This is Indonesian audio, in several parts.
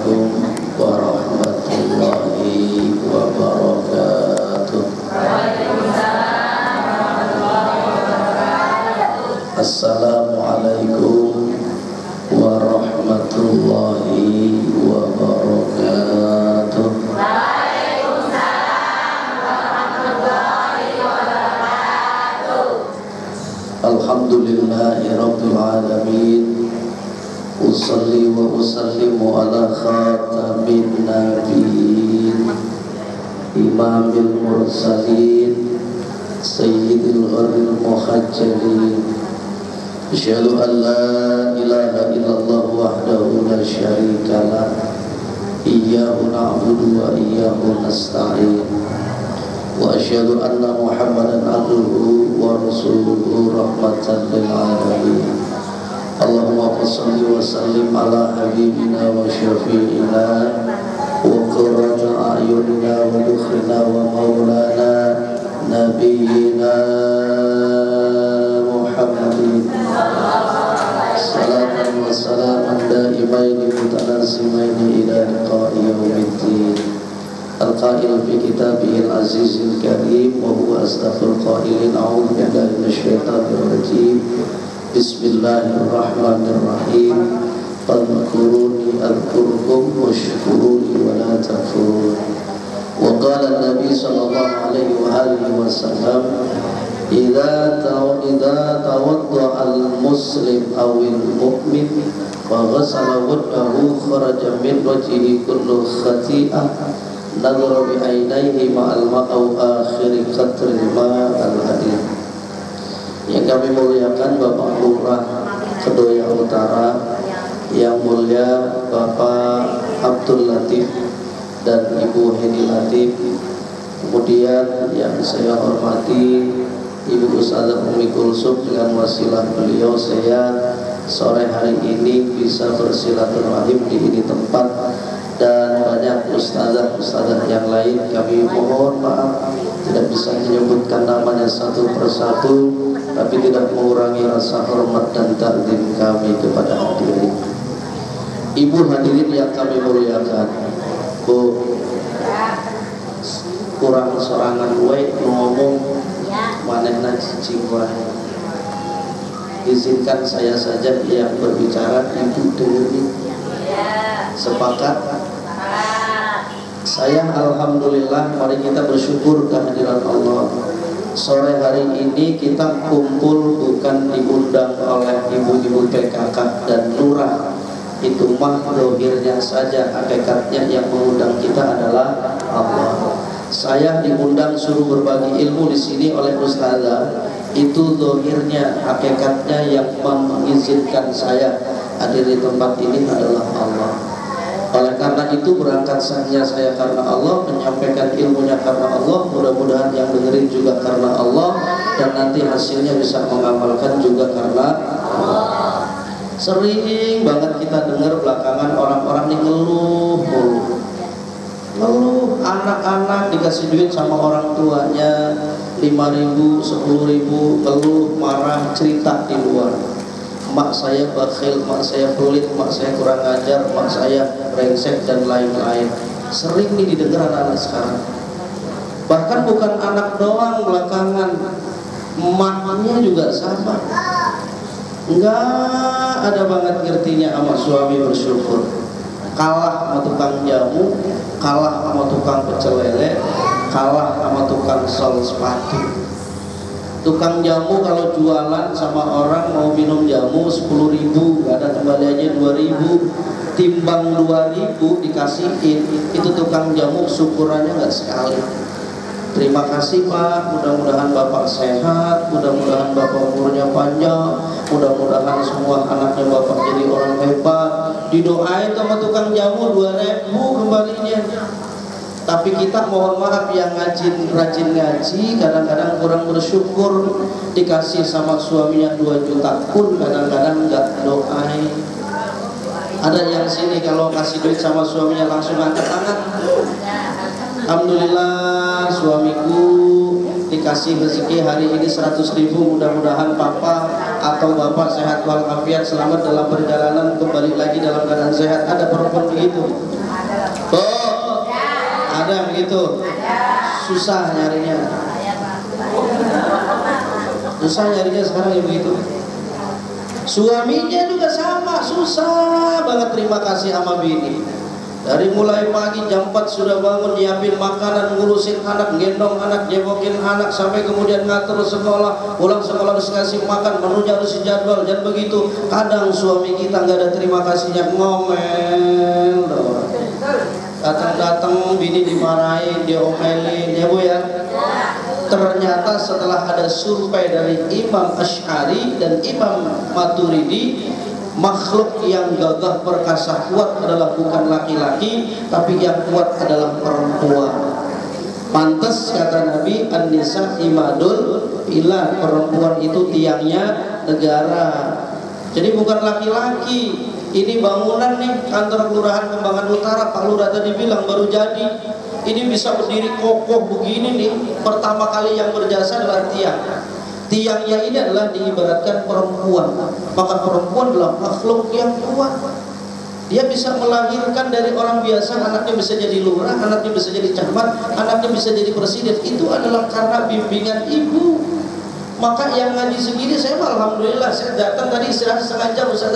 Assalamualaikum warahmatullahi wabarakatuh. Assalamualaikum warahmatullahi wabarakatuh. Alhamdulillahi rabbil alamin. Usalli wa usallimu ala khatamin nabiyyin imamil mursalin sayyidil gharil muhajjalin. Asyhadu an la ilaha illallah wahdahu la syarika lah. Iyyahu na'budu wa iyyahu nasta'in. Wa asyhadu anna Muhammadan abduhu wa rasuluhu rahmatan lil alamin. Allahumma shalli wa sallim ala habibina wa syafi'ina wa qurrati a'yunina wa dukhrina wa maulana nabiyyina Muhammadin salatan wa salaman daimaini mutanazzimaini ila liqa'i yaumiddin. Al-qail fi kitabihil azizil karim wa huwa asdaqul qailin. A'udzu billahi minasyaitonir rajim. Bismillahirrahmanirrahim. Fadhkuruni adhkurkum washkuruni wa la takfurun. Wa qala an-nabi sallallahu alaihi wa alihi wasallam, idza tawadda'a al-muslim aw al-mu'min fa ghasala wajhahu kharaja min wajhihi kullu khati'ah nadhara bi ainaihi ma'al ma'aw akhir qatril ma'al hadid. Yang kami muliakan Bapak Lurah Kedoya Utara, yang mulia Bapak Abdul Latif dan Ibu Hedi Latif, kemudian yang saya hormati Ibu Ustazah Umi Kulsum, dengan wasilah beliau saya sore hari ini bisa bersilaturahim di ini tempat, dan banyak ustazah yang lain. Kami mohon maaf tidak bisa menyebutkan namanya satu persatu, tapi tidak mengurangi rasa hormat dan takdim kami kepada hadirin. Ibu hadirin yang kami muliakan, Bu, kurang sorangan wae ngomong manehna cicing wae. Izinkan saya saja yang berbicara, Ibu dengerin. Sepakat? Saya alhamdulillah, mari kita bersyukur kehadiran Allah. Sore hari ini kita kumpul bukan diundang oleh ibu-ibu PKK dan lurah. Itu mah dohirnya saja, hakikatnya yang mengundang kita adalah Allah. Saya diundang suruh berbagi ilmu di sini oleh ustazah. Itu dohirnya, hakikatnya yang mengizinkan saya hadir di tempat ini adalah Allah. Oleh karena itu berangkat saya karena Allah, menyampaikan ilmunya karena Allah. Mudah-mudahan yang dengerin juga karena Allah, dan nanti hasilnya bisa mengamalkan juga karena Allah. Sering banget kita dengar belakangan orang-orang ini ngeluh, anak-anak dikasih duit sama orang tuanya 5.000, 10.000, ngeluh, marah, cerita di luar. Mak saya bakhil, mak saya pelit, mak saya kurang ajar, mak saya brengsek, dan lain-lain. Sering nih didengar anak-anak sekarang. Bahkan bukan anak doang, belakangan emaknya juga sama. Enggak ada banget ngertinya sama suami bersyukur. Kalah sama tukang jamu, kalah sama tukang pecel lele, kalah sama tukang sol sepatu. Tukang jamu kalau jualan sama orang mau minum jamu 10.000, gak ada kembaliannya 2.000, timbang 2.000 dikasihin, itu tukang jamu syukurannya gak sekali. Terima kasih Pak, mudah-mudahan Bapak sehat, mudah-mudahan Bapak umurnya panjang, mudah-mudahan semua anaknya Bapak jadi orang hebat. Didoain sama tukang jamu 2.000 kembalinya. Tapi kita mohon maaf yang rajin ngaji kadang-kadang kurang bersyukur, dikasih sama suaminya 2 juta pun kadang-kadang nggak doain. Ada yang sini kalau kasih duit sama suaminya langsung angkat tangan. Alhamdulillah suamiku dikasih rezeki hari ini 100.000, mudah-mudahan papa atau bapak sehat walafiat, selamat dalam perjalanan, kembali lagi dalam keadaan sehat. Ada perempuan begitu? Oh, ada begitu? Susah nyarinya. Susah nyarinya sekarang ya begitu. Suaminya juga sama, susah banget terima kasih sama bini. Dari mulai pagi jam 4 sudah bangun, nyiapin makanan, ngurusin anak, gendong anak, jebokin anak, sampai kemudian ngatur sekolah, pulang sekolah harus ngasih makan, menunya harus dijadwal. Dan begitu, kadang suami kita nggak ada terima kasihnya, ngomel doang. Datang-datang bini dimarahin, diomelin, ya bu ya. Ternyata setelah ada survei dari Imam Asy'ari dan Imam Maturidi, makhluk yang gagah perkasa kuat adalah bukan laki-laki, tapi yang kuat adalah perempuan. Pantas kata Nabi, an-nisa imadul ilah, perempuan itu tiangnya negara. Jadi bukan laki-laki. Ini bangunan nih, kantor kelurahan Kembangan Utara, Pak Lurah tadi bilang baru jadi. Ini bisa berdiri kokoh begini nih, pertama kali yang berjasa adalah tiang. Tiangnya ini adalah diibaratkan perempuan. Maka perempuan adalah makhluk yang kuat. Dia bisa melahirkan dari orang biasa, anaknya bisa jadi lurah, anaknya bisa jadi camat, anaknya bisa jadi presiden. Itu adalah karena bimbingan ibu. Maka yang ngaji segini, saya alhamdulillah, saya datang tadi istirahat setengah jam Ustaz,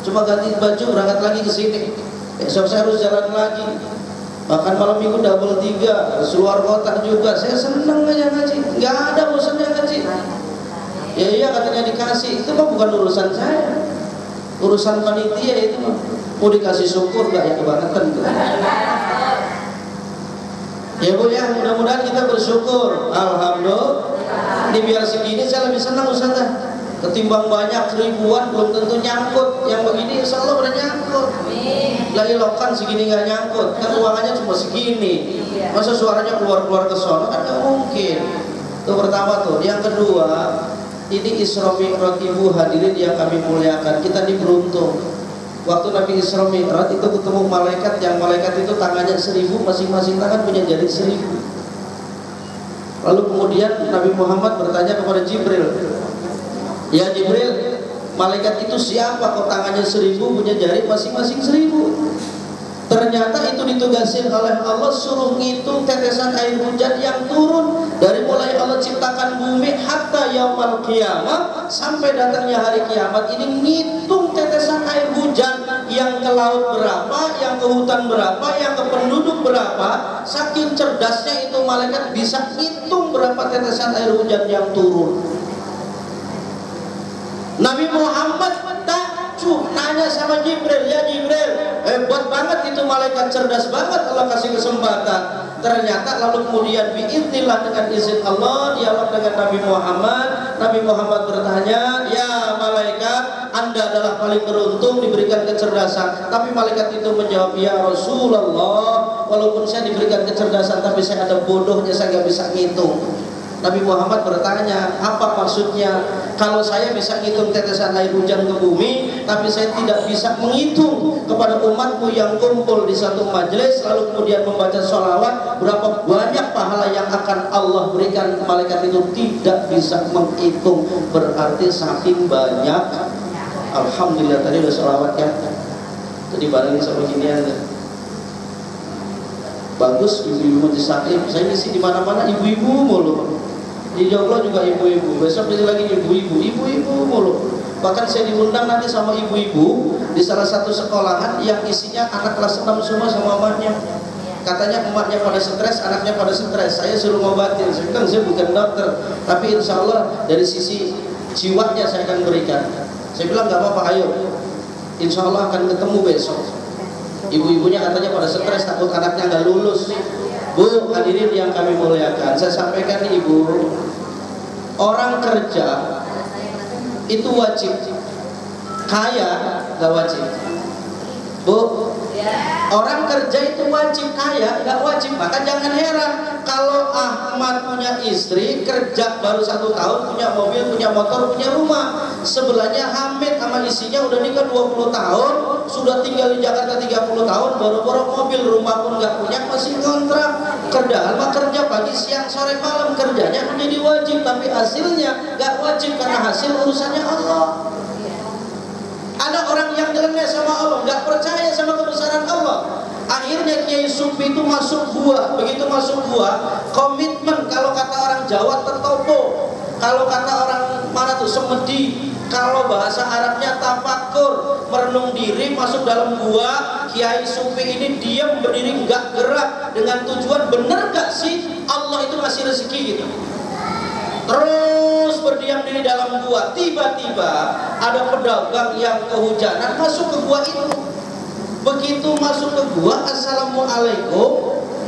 cuma ganti baju berangkat lagi ke sini. Besok saya harus jalan lagi. Bahkan malam minggu double 3, keluar kota juga. Saya seneng aja ngaji, nggak ada bosannya ngaji. Ya iya katanya dikasih, itu mah bukan urusan saya, urusan panitia itu mah. Mau dikasih syukur nggak ya, kebangetan tuh. Ya bu ya, mudah-mudahan kita bersyukur. Alhamdulillah. Ini biar segini saya lebih senang Ustaz. Ketimbang banyak ribuan belum tentu nyangkut. Yang begini insya Allah udah nyangkut. Lagi lokan segini nggak nyangkut, kan ruangannya cuma segini. Masa suaranya keluar-keluar ke sono kan nggak mungkin. Itu pertama tuh. Yang kedua, ini Isra Mi'raj ibu hadirin yang kami muliakan. Kita ini beruntung. Waktu Nabi Isra Mi'raj itu ketemu malaikat, yang malaikat itu tangannya 1000, masing-masing tangan punya jari 1000. Lalu kemudian Nabi Muhammad bertanya kepada Jibril, ya Jibril, malaikat itu siapa kok tangannya 1000, punya jari masing-masing 1000? Ternyata itu ditugasin oleh Allah suruh ngitung tetesan air hujan yang turun dari mulai Allah ciptakan bumi hatta yaumal qiyamah, sampai datangnya hari kiamat. Ini ngitung tetesan air hujan yang ke laut berapa, yang ke hutan berapa, yang ke penduduk berapa. Saking cerdasnya itu malaikat bisa ngitung berapa tetesan air hujan yang turun. Nabi Muhammad nanya sama Jibril, ya Jibril, hebat banget itu malaikat, cerdas banget, Allah kasih kesempatan. Ternyata lalu kemudian biiznillah, dengan izin Allah, dialog dengan Nabi Muhammad. Nabi Muhammad bertanya, ya malaikat, Anda adalah paling beruntung diberikan kecerdasan. Tapi malaikat itu menjawab, ya Rasulullah, walaupun saya diberikan kecerdasan, tapi saya ada bodohnya, saya nggak bisa ngitung. Nabi Muhammad bertanya, apa maksudnya? Kalau saya bisa ngitung tetesan air hujan ke bumi, tapi saya tidak bisa menghitung kepada umatmu yang kumpul di satu majelis, lalu kemudian membaca sholawat, berapa banyak pahala yang akan Allah berikan. Malaikat itu tidak bisa menghitung, berarti saking banyak. Alhamdulillah tadi udah sholawat kan? Tadi barengin sama ginian. Bagus, ibu-ibu majelis taklim. Saya ngisi di mana-mana ibu-ibu mulu. Di Joglo juga ibu-ibu, besok jadi lagi ibu-ibu mulu. Bahkan saya diundang nanti sama ibu-ibu di salah satu sekolahan yang isinya anak kelas 6 semua sama emaknya. Katanya emaknya pada stres, anaknya pada stres. Saya suruh ngobatin. Saya bilang saya bukan dokter, tapi insya Allah dari sisi jiwanya saya akan berikan. Saya bilang nggak apa-apa, ayo. Insya Allah akan ketemu besok. Ibu-ibunya katanya pada stres, takut anaknya nggak lulus. Bu, hadirin yang kami muliakan, saya sampaikan nih ibu, orang kerja itu wajib, kaya nggak wajib. Bu, Orang kerja itu wajib, kaya nggak wajib. Maka jangan heran kalau Ahmad punya istri, kerja baru 1 tahun, punya mobil, punya motor, punya rumah. Sebelahnya Hamid sama istrinya udah nikah 20 tahun, sudah tinggal di Jakarta 30 tahun, baru-baru mobil, rumah pun nggak punya, masih kontrak. Kerja pagi, siang, sore, malam, kerjanya menjadi wajib, tapi hasilnya nggak wajib karena hasil urusannya Allah. Ada orang yang nyeleneh sama Allah, nggak percaya sama kebesaran Allah. Akhirnya Kiai Sufi itu masuk gua. Begitu masuk gua, komitmen, kalau kata orang Jawa tertopo, kalau kata orang mana tuh semedi, kalau bahasa Arabnya tafakur, merenung diri, masuk dalam gua. Kiai Sufi ini diam berdiri nggak gerak dengan tujuan bener gak sih Allah itu ngasih rezeki gitu. Terus berdiam diri dalam gua. Tiba-tiba ada pedagang yang kehujanan masuk ke gua itu. Begitu masuk ke gua, assalamualaikum.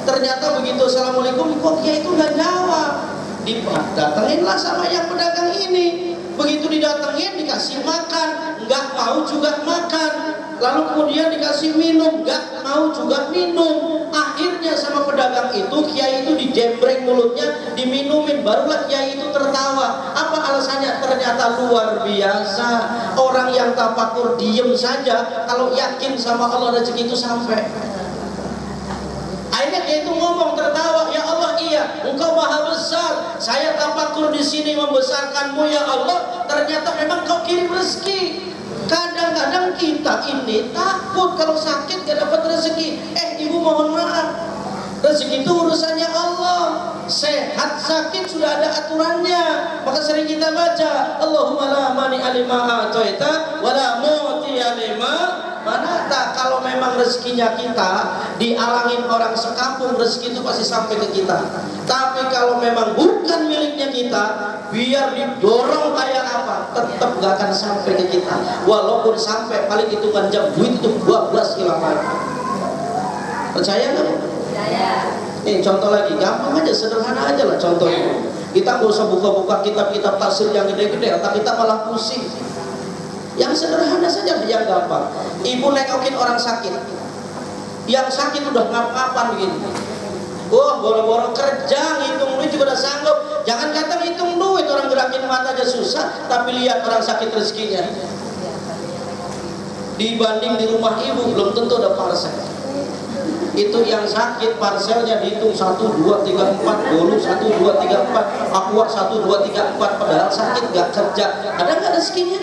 Ternyata begitu assalamualaikum, kok Kiai itu nggak jawab. Didatanginlah sama yang pedagang ini. Begitu didatengin, dikasih makan, nggak mau juga makan. Lalu kemudian dikasih minum, nggak mau juga minum. Akhirnya sama pedagang itu, Kiai itu dijembreng mulutnya, diminumin. Barulah Kiai itu tertawa. Apa alasannya? Ternyata luar biasa. Orang yang tafakur diem saja, kalau yakin sama Allah rezeki itu sampai. Akhirnya dia itu ngomong tertawa, ya Allah, iya, Engkau maha besar. Saya tafakur di sini membesarkanmu ya Allah. Ternyata memang Kau kirim rezeki. Kadang-kadang kita ini takut kalau sakit gak dapat rezeki. Ibu mohon maaf, rezeki itu urusannya Allah. Sehat sakit sudah ada aturannya. Maka sering kita baca, Allahumma la mani'a lima a'taita wa la mu'tiya lima manata. Kalau memang rezekinya kita dialangin orang sekampung, rezeki itu pasti sampai ke kita. Tapi kalau memang bukan miliknya kita, biar didorong kayak apa, tetap gak akan sampai ke kita. Walaupun sampai paling hitungan jam, duit itu 12 kilometer. Percaya nggak? Percaya. Nih contoh lagi, gampang aja, sederhana aja lah contohnya. Kita nggak usah buka-buka kitab-kitab tafsir yang gede-gede, otak kita malah pusing. Yang sederhana saja, yang gampang. Ibu nengokin orang sakit, yang sakit udah ngap-ngapan begini. Boro-boro kerja, ngitung duit juga udah sanggup. Jangan kata ngitung duit, orang gerakin mata aja susah, tapi lihat orang sakit rezekinya. Dibanding di rumah ibu, belum tentu ada parsel. Itu yang sakit parselnya dihitung 1, 2, 3, 4, dulu 1, 2, 3, 4, aqua 1, 2, 3, 4, padahal sakit gak kerja. Ada gak rezekinya?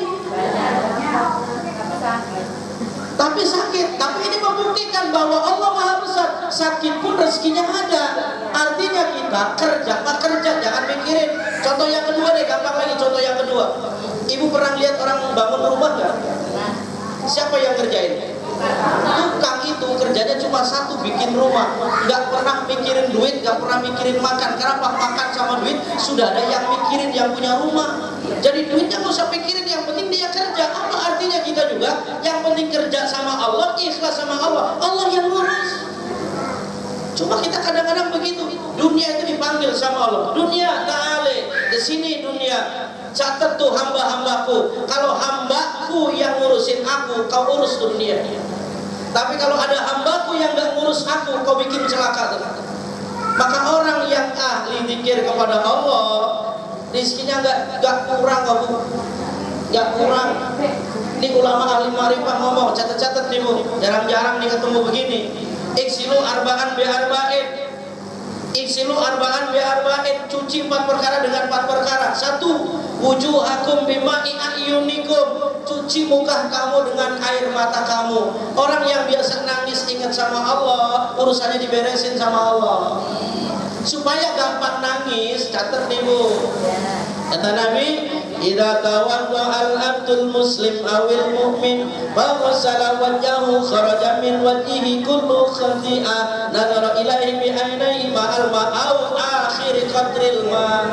Tapi sakit. Tapi ini membuktikan bahwa Allah maha besar. Sakit pun rezekinya ada. Artinya kita kerja, jangan mikirin. Contoh yang kedua deh, gampang lagi. Contoh yang kedua, ibu pernah lihat orang bangun rumah gak? Siapa yang ngerjain? Tukang itu kerjanya cuma satu, bikin rumah. Gak pernah mikirin duit, gak pernah mikirin makan. Kenapa? Makan sama duit sudah ada yang mikirin, yang punya rumah. Jadi duitnya gak usah pikirin, yang penting dia kerja. Apa artinya kita juga? Yang penting kerja sama Allah, ikhlas sama Allah, Allah yang ngurus. Cuma kita kadang-kadang begitu. Dunia itu dipanggil sama Allah. Dunia ta'ale, kesini dunia. Catat tuh hamba-hambaku. Kalau hambaku yang ngurusin aku, kau urus dunia. Tapi kalau ada hambaku yang gak ngurus aku, kau bikin celaka tuh. Maka orang yang ahli zikir kepada Allah, rizkinya gak kurang, gak kurang. Ini ulama ahli ma'rifah ngomong, catat-catat nih bu, jarang-jarang nih ketemu begini. Iksilu arba'an bi'arba'in, iksilu arba'an bi'arba'in, cuci 4 perkara dengan 4 perkara. 1, wujuhakum bima'i a'yunikum, cuci muka kamu dengan air mata kamu. Orang yang biasa nangis ingat sama Allah, urusannya diberesin sama Allah. Supaya gampang nangis, catat nih bu. Kata Nabi, idza tawadda al-abdul muslim awil mu'min fa ghasala wajhahu kharaja min wajhihi kullu khati'ah nadara ilaihi bi ainaihi ma'al ma'au akhir qadril ma.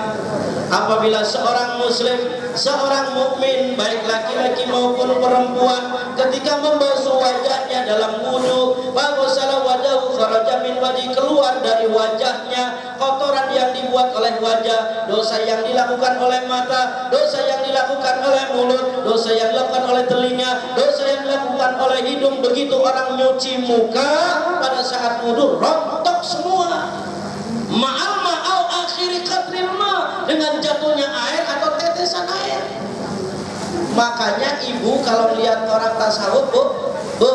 Apabila seorang muslim, seorang mukmin, baik laki-laki maupun perempuan, ketika membasuh wajahnya dalam wudu, fa ghasala wajhahu kharaja min wajhi, keluar dari wajahnya. Kotoran yang dibuat oleh wajah, dosa yang dilakukan oleh mata, dosa yang dilakukan oleh mulut, dosa yang dilakukan oleh telinga, dosa yang dilakukan oleh hidung. Begitu orang nyuci muka pada saat wudu, rontok semua. Ma'al ma'au akhiri qatril ma, dengan jatuhnya air atau tetesan air. Makanya ibu kalau lihat orang tasawuf, bu,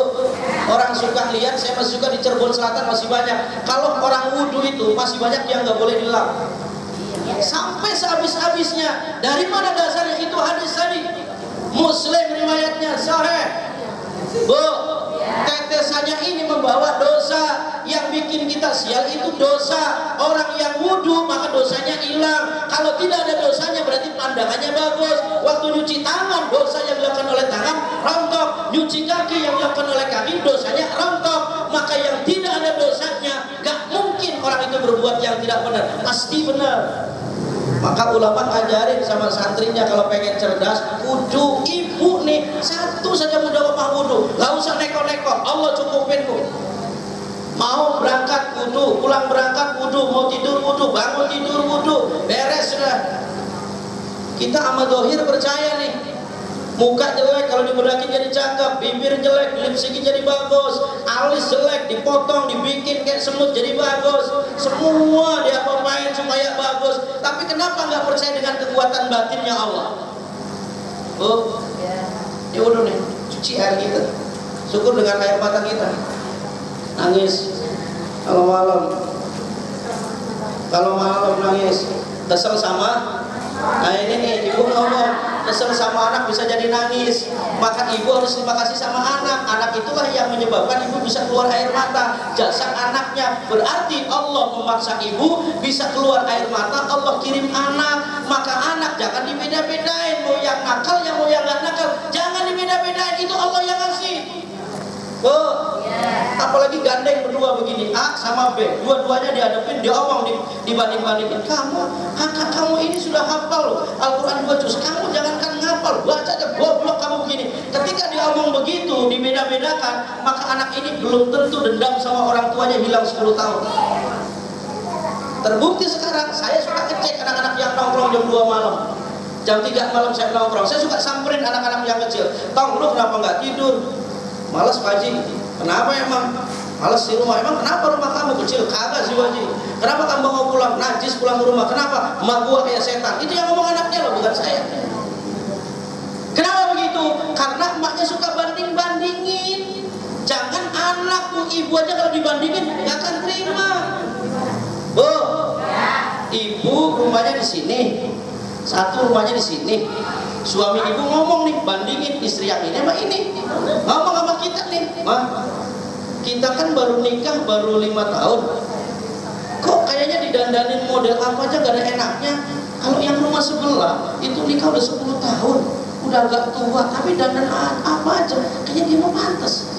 orang suka lihat, saya masih suka di Cirebon Selatan masih banyak. Kalau orang wudu itu masih banyak yang nggak boleh dilap. Sampai sehabis-habisnya. Dari mana dasarnya itu hadis tadi? Muslim riwayatnya sahih. Bu, tetesannya ini membawa dosa. Yang bikin kita sial itu dosa. Orang yang wudu maka dosanya hilang. Kalau tidak ada dosanya berarti pandangannya bagus. Waktu nyuci tangan, dosa yang dilakukan oleh tangan rontok. Nyuci kaki yang dilakukan oleh kaki, dosanya rontok. Maka yang tidak ada dosanya, gak mungkin orang itu berbuat yang tidak benar. Pasti benar. Maka ulama ngajarin sama santrinya kalau pengen cerdas, wudu. Ibu nih, satu saja mudah bapak wudu, gak usah neko-neko, Allah cukupin kok. Mau berangkat wudu, pulang berangkat wudu, mau tidur wudu, bangun tidur wudu, beres sudah. Kita sama dohir percaya nih, muka jelek kalau dibedakin jadi cakep, bibir jelek, lipstick jadi bagus, alis jelek dipotong, dibikin kayak semut jadi bagus, semua dia apain supaya bagus. Tapi kenapa nggak percaya dengan kekuatan batinnya Allah? Oh, ya udah nih, cuci air kita, syukur dengan air mata kita. Nangis kalau malam nangis, kesel sama. Nah ini nih, ibu ngomong kesel sama anak bisa jadi nangis, maka ibu harus terima kasih sama anak. Anak itulah yang menyebabkan ibu bisa keluar air mata, jasa anaknya. Berarti Allah memaksa ibu bisa keluar air mata, Allah kirim anak. Maka anak jangan dibeda-bedain, mau yang nakal yang mau yang gak nakal, jangan dibeda-bedain, itu Allah yang ngasih. Oh, apalagi gandeng berdua begini, A sama B, dua-duanya dihadapin, dia omong dibanding-bandingin. Kakak kamu ini sudah hafal loh Al-Quran 2 juz, kamu jangankan ngapal, baca aja goblok kamu begini. Ketika dia omong begitu, dibeda-bedakan, maka anak ini belum tentu dendam sama orang tuanya hilang 10 tahun. Terbukti sekarang, saya suka ngecek anak-anak yang nongkrong jam 2 malam, jam 3 malam saya nongkrong, saya suka samperin anak-anak yang kecil. Tong, lu kenapa nggak tidur? Malas Pak Haji. Kenapa emang? Malas di rumah. Emang kenapa rumah kamu kecil? Kagak sih Pak Haji. Kenapa kamu mau pulang? Najis pulang ke rumah. Kenapa? Emak gua kayak setan. Itu yang ngomong anaknya loh, bukan saya. Kenapa begitu? Karena emaknya suka banding-bandingin. Jangan anakmu, ibu aja kalau dibandingin gak akan terima. Bu, ibu rumahnya di sini, satu rumahnya di sini. Suami ibu ngomong nih, bandingin istri yang ini sama ini. Ngomong sama kita nih, Ma, kita kan baru nikah baru 5 tahun, kok kayaknya didandanin model apa aja gak ada enaknya. Kalau yang rumah sebelah itu nikah udah 10 tahun, udah agak tua, tapi dandan apa aja kayaknya dia mau pantas,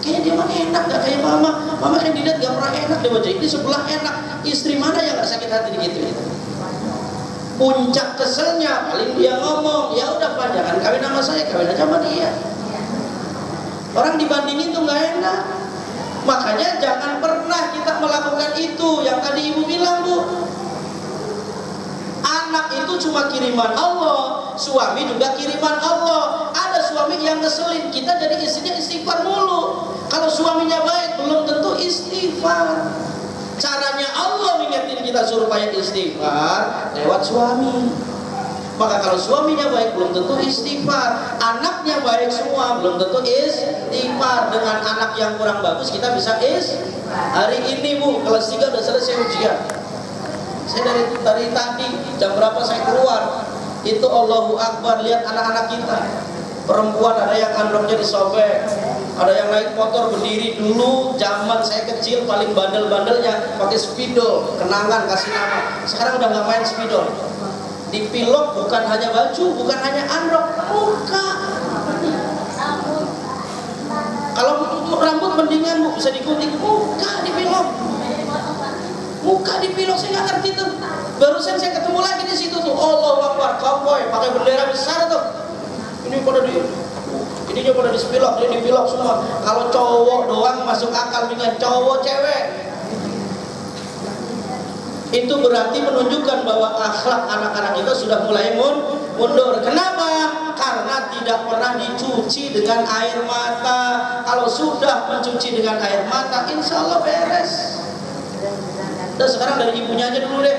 kayaknya dia mah enak, gak kayak mama. Mama yang dilihat gak pernah enak deh wajah, ini sebelah enak. Istri mana yang gak sakit hati gitu. Puncak keselnya paling dia ngomong, ya udah Pak, jangan kawin sama saya, kawin aja sama dia. Orang dibandingin tuh nggak enak. Makanya jangan pernah kita melakukan itu yang tadi ibu bilang, Bu. Anak itu cuma kiriman Allah, suami juga kiriman Allah. Ada suami yang ngeselin, kita jadi istrinya istighfar mulu. Kalau suaminya baik belum tentu istighfar. Caranya Allah mengingetin kita supaya istighfar lewat suami. Maka kalau suaminya baik belum tentu istighfar, anaknya baik semua belum tentu istighfar. Dengan anak yang kurang bagus kita bisa hari ini Bu, kelas 3 udah selesai ujian. Saya dari tadi jam berapa saya keluar, itu Allahu Akbar, lihat anak-anak kita. Perempuan ada yang kandungnya disobek, ada yang naik motor berdiri. Dulu zaman saya kecil paling bandel-bandelnya pakai spidol, kenangan kasih nama. Sekarang udah nggak main spidol. Dipilok bukan hanya baju, bukan hanya androk, muka. Kalau rambut mendingan Bu, bisa digunting, muka dipilok. Muka dipilok, saya nggak ngerti tuh. Barusan saya ketemu lagi di situ tuh, Allahu Akbar, cowboy pakai bendera besar tuh. Ini pada ininya pada dispilok, dia dipilok semua. Kalau cowok doang masuk akal, dengan cowok cewek. itu berarti menunjukkan bahwa akhlak anak-anak kita sudah mulai mundur. Kenapa? Karena tidak pernah dicuci dengan air mata. Kalau sudah mencuci dengan air mata, insya Allah beres. Dan sekarang dari ibunya aja dulu deh.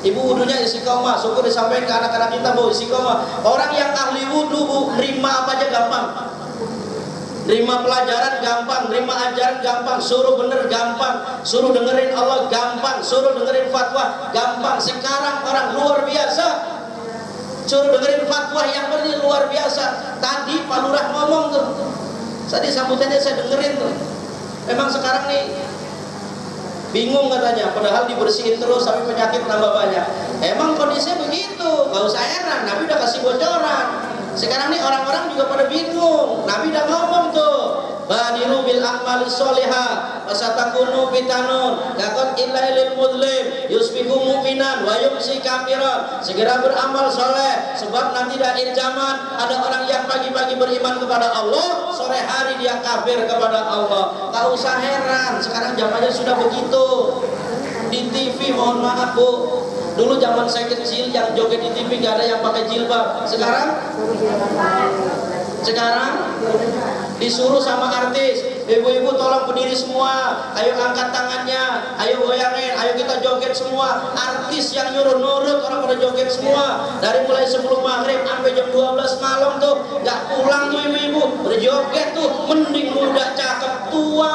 Ibu wudunya istiqomah, syukur disampaikan ke anak-anak kita, Bu, istiqomah. Orang yang ahli wudu, Bu, nerima apa aja gampang. Terima pelajaran gampang, terima ajaran gampang, suruh bener gampang, suruh dengerin Allah gampang, suruh dengerin fatwa gampang. Sekarang orang luar biasa, suruh dengerin fatwa yang benar luar biasa. Tadi Pak Lurah ngomong tuh, tadi sambutannya saya dengerin tuh. Memang sekarang nih bingung katanya, padahal dibersihin terus tapi penyakit tambah banyak. Emang kondisinya begitu, gak usah heran, Nabi udah kasih bocoran. Sekarang nih orang-orang juga pada bingung. Nabi udah ngomong tuh, badiru bil a'malis sholihah wasatakunu fitanun yakut illailil mudlim yusbihu mu'minan wa yumsi kafiran. Segera beramal soleh, sebab nanti di akhir zaman ada orang yang pagi-pagi beriman kepada Allah, sore hari dia kafir kepada Allah. Tak usah heran, sekarang zamannya sudah begitu. Di TV mohon maaf, Bu, dulu zaman saya kecil yang joget di TV gak ada yang pakai jilbab. Sekarang disuruh sama artis, ibu-ibu tolong berdiri semua, ayo angkat tangannya, ayo goyangin, ayo kita joget semua. Artis yang nyuruh nurut, orang pada joget semua. Dari mulai sebelum maghrib sampai jam 12 malam tuh gak pulang tuh ibu-ibu berjoget tuh, mending muda cakep tua.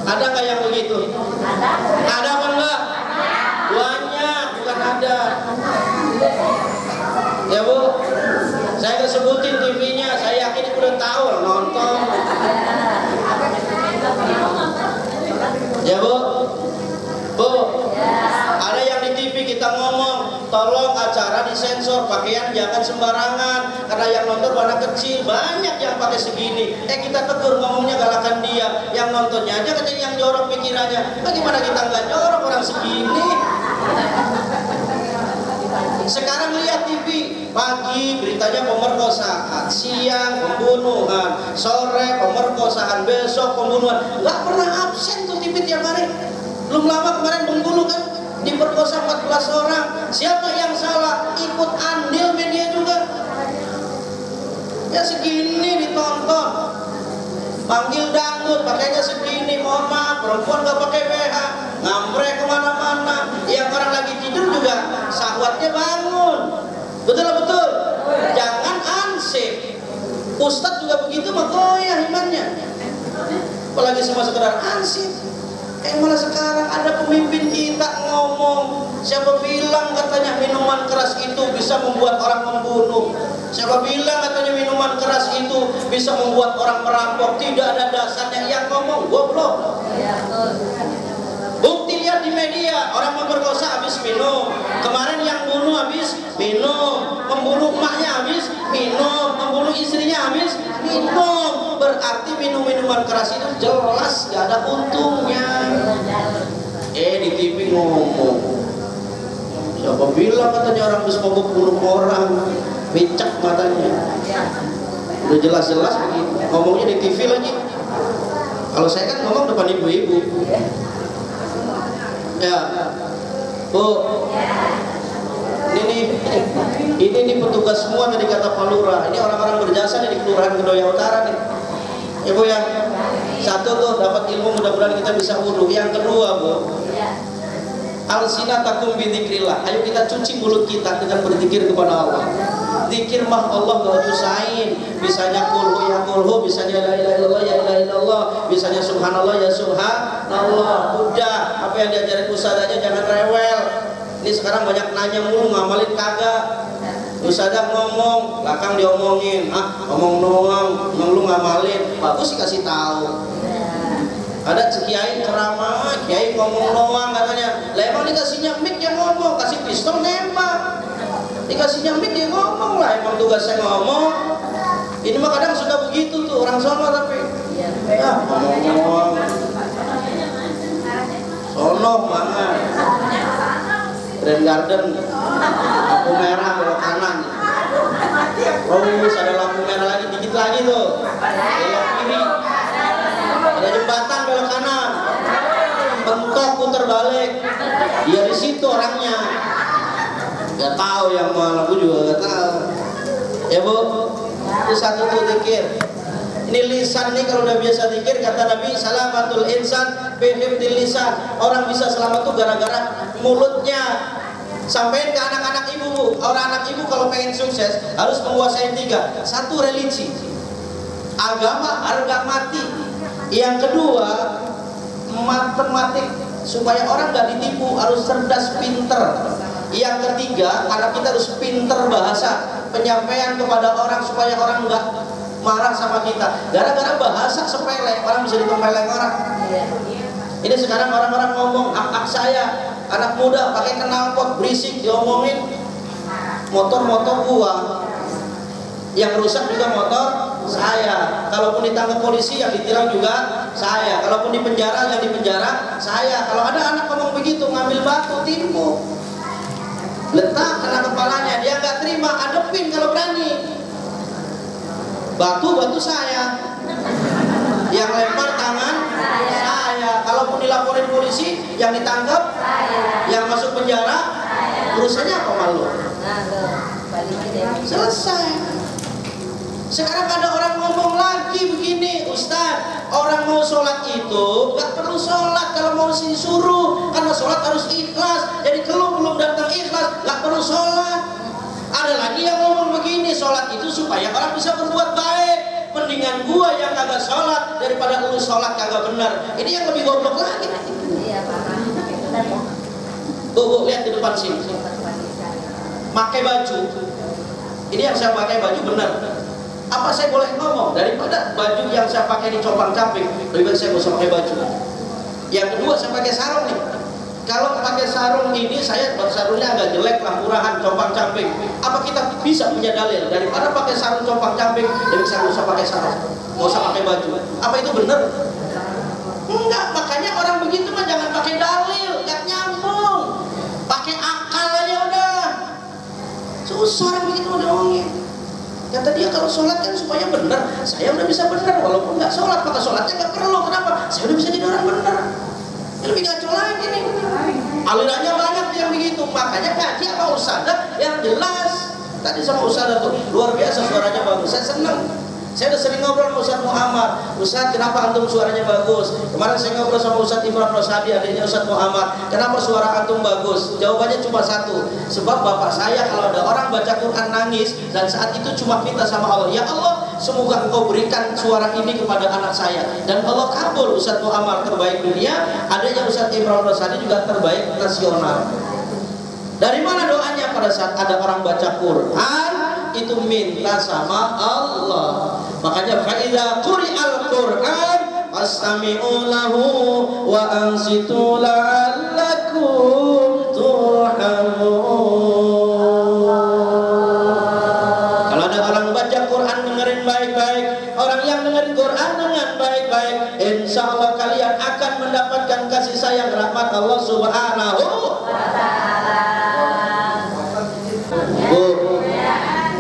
Ada nggak yang begitu? Ada apa enggak? Banyak, bukan ada. Ya Bu, saya nggak sebutin TV-nya, saya yakin udah tahu nonton. Ya Bu, ada yang di TV kita ngomong, tolong acara disensor, pakaian jangan sembarangan, karena yang nonton anak kecil, banyak yang pakai segini. Kita tegur ngomongnya galakan dia, yang nontonnya aja katanya yang jorok pikirannya. Bagaimana kita nggak jorok orang segini? Sekarang lihat TV, pagi beritanya pemerkosaan, siang pembunuhan, sore pemerkosaan, besok pembunuhan. Nggak pernah absen tuh TV tiap hari. Belum lama kemarin Bengkulu kan diperkosa 14 orang. Siapa yang salah? Ikut andil media juga. Ya segini ditonton. Panggil dangdut pakainya segini, mohon maaf, perempuan gak pakai BH, ngambrek kemana-mana. Yang orang lagi tidur juga syahwatnya bangun. Betul. Jangan ansih. Ustadz juga begitu mah goyah imannya. Apalagi cuma sekedar ansih. Malah sekarang ada pemimpin kita ngomong, siapa bilang katanya minuman keras itu bisa membuat orang membunuh? Siapa bilang katanya minuman keras itu bisa membuat orang merampok? Tidak ada dasarnya. Yang ngomong goblok. Bukti lihat di media, orang memperkosa habis minum. Kemarin yang bunuh habis minum, membunuh emaknya habis minum, membunuh istrinya habis minum. Berarti minum-minuman keras itu jelas gak ada untungnya. Di TV ngomong, siapa bilang katanya orang habis mogok bunuh orang, micak matanya. Udah jelas-jelas begitu. Ngomongnya di TV lagi. Kalau saya kan ngomong depan ibu-ibu. Ya, Bu, ini petugas semua tadi kata Pak Lurah. Ini orang-orang berjasa nih di Kelurahan Kedoya Utara nih. Ya Bu ya, satu tuh dapat ilmu, mudah-mudahan kita bisa wudu. Yang kedua Bu, alsinatakum bidzikrillah. Ayo kita cuci mulut kita dengan berzikir kepada Allah. Zikir mah Allah gak nyusahin. Bisanya kulhu ya kulhu, bisanya la ilaha illallah ya ilaha illallah, bisanya subhanallah ya subhanallah. Udah, apa yang diajarin ustadzanya jangan rewel. Ini sekarang banyak nanya mulu, ngamalin kagak. Ustadzah ngomong, belakang diomongin, ngomong doang, lu ngamalin. Bagus sih kasih tahu. Ada kiai ceramah, kiai ngomong doang katanya. Lah emang dikasihnya mic yang ngomong, kasih pistol nembak. Dikasihnya mic dia ngomong lah, emang tugasnya ngomong. Ini mah kadang suka begitu tuh orang sono tapi. Ya ngomong. Sono banget. Grand Garden, lampu merah belok kanan. Terus ada lampu merah lagi, dikit lagi tuh. Belok kiri. Ada jembatan belok kanan. mentok putar balik. Dia di situ orangnya. Gak tahu yang mana, aku juga gak tahu. Ya Bu, itu satu tuh zikir. Ini lisan nih kalau udah biasa zikir, kata Nabi, salamatul insan bihifdil lisan. Orang bisa selamat tuh gara-gara mulutnya. Sampaikan ke anak-anak ibu Bu, orang anak ibu kalau pengen sukses harus menguasai 3. 1 religi, agama harga mati. Yang kedua matematik, supaya orang gak ditipu, harus cerdas pinter. Yang ketiga, karena kita harus pinter bahasa penyampaian kepada orang supaya orang gak marah sama kita. Gara-gara bahasa sepele orang bisa ditempeleng orang. Ini sekarang orang-orang ngomong ak saya, anak muda pakai knalpot berisik diomongin, motor-motor gua yang rusak juga motor saya. Kalaupun ditangkap polisi yang ditilang juga saya. Kalaupun di penjara yang di penjara saya. Kalau ada anak ngomong begitu, ngambil batu timpuk, letak kena kepalanya, dia nggak terima, adepin kalau berani. Batu saya, yang lempar tangan saya. Kalaupun dilaporin polisi, yang ditangkap yang masuk penjara, urusannya apa malu? Selesai. Sekarang ada orang ngomong lagi begini, Ustaz, orang mau sholat itu gak perlu sholat kalau mau disuruh, karena sholat harus ikhlas. Jadi kalau belum datang ikhlas gak perlu sholat. Ada lagi yang ngomong begini, sholat itu supaya orang bisa berbuat baik. Mendingan gua yang kagak sholat daripada lu sholat kagak benar. Ini yang lebih goblok lagi. Bu, lihat di depan sini. Pakai baju. Ini yang saya pakai baju benar. Apa saya boleh ngomong? Daripada baju yang saya pakai di compang-camping, lebih baik saya gak usah pakai baju. Yang kedua, saya pakai sarung nih. Kalau pakai sarung ini, saya sarungnya agak jelek lah, murahan, compang-camping. Apa kita bisa punya dalil? Daripada pakai sarung compang-camping, lebih saya gak usah pakai sarung, gak usah pakai baju. Apa itu benar? Enggak, makanya orang begitu mah jangan pakai dalil, gak nyambung. Pakai akal aja udah. Susah orang begitu mau diomongin. Kata dia kalau sholat kan supaya benar. Saya udah bisa benar walaupun nggak sholat, maka sholatnya nggak perlu. Kenapa? Saya udah bisa jadi orang benar. Lebih ngaco lagi nih. Alirannya banyak yang begitu. Makanya ngaji apa ustadzah yang jelas. Tadi sama ustadzah tuh luar biasa, suaranya bagus. Saya senang. Saya udah sering ngobrol sama Ustadz Muhammad. Ustadz, kenapa antum suaranya bagus? Kemarin saya ngobrol sama Ustadz Imran Rosadi, adiknya Ustadz Muhammad. Kenapa suara antum bagus? Jawabannya cuma satu. Sebab bapak saya kalau ada orang baca Quran nangis, dan saat itu cuma minta sama Allah, ya Allah, semoga engkau berikan suara ini kepada anak saya. Dan Allah kabul. Ustadz Muhammad terbaik dunia, adiknya Ustadz Imran Rosadi juga terbaik nasional. Dari mana doanya pada saat ada orang baca Quran? Itu minta sama Allah. Makanya faida quri'al Qur'an fastami'u lahu wa ansitu la'allakum turhamun. Kalau ada orang baca Quran, dengerin baik-baik. Orang yang dengerin Quran dengan baik-baik, insya Allah kalian akan mendapatkan kasih sayang rahmat Allah Subhanahu wa ta'ala.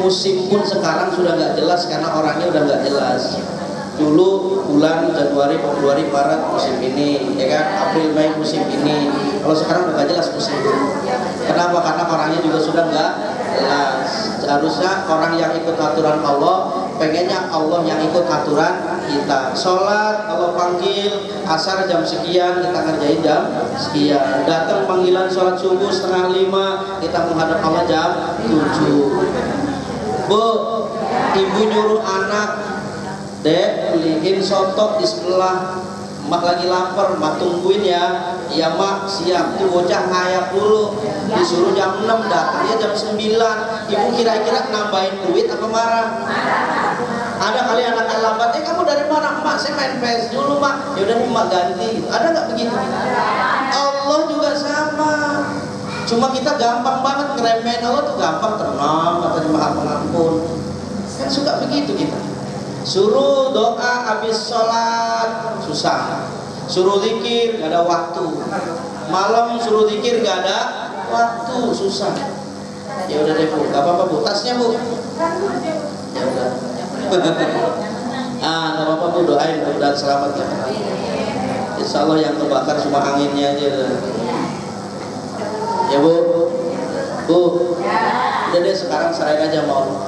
Musim pun sekarang sudah nggak jelas karena orangnya udah nggak jelas. Dulu bulan Januari, Februari, Maret musim ini, ya kan, April, Mei musim ini. Kalau sekarang udah nggak jelas musim ini. Kenapa? Karena orangnya juga sudah nggak jelas. Seharusnya orang yang ikut aturan Allah, pengennya Allah yang ikut aturan kita. Sholat Allah panggil asar jam sekian, kita ngerjain jam sekian. Datang panggilan sholat subuh 4:30, kita menghadap Allah jam 7. Bu, ibu nyuruh anak, Dek, beliin soto di sebelah. Mak lagi lapar, mak tungguin ya. Iya mak, siap. Tuh bocah ngayap dulu. Disuruh jam 6, datangnya jam 9. Ibu kira-kira nambahin duit apa marah? Ada kali anak lambat, kamu dari mana? Mak, saya main PS dulu mak. Yaudah nih mak ganti. Ada nggak begitu? Allah juga sama. Cuma kita gampang banget ngeremehin Allah tuh, gampang, tenang, katanya maha pengampun. Kan suka begitu kita. Suruh doa habis sholat susah. Suruh zikir gak ada waktu. Malam suruh zikir gak ada waktu, susah. Ya udah deh Bu, gak apa-apa Bu, tasnya Bu. Ya udah. Gak apa-apa Bu, doain mudah-mudahan selamat ya. Insya Allah yang kebakar cuma anginnya aja. Ya Bu, udah deh sekarang serahin aja mau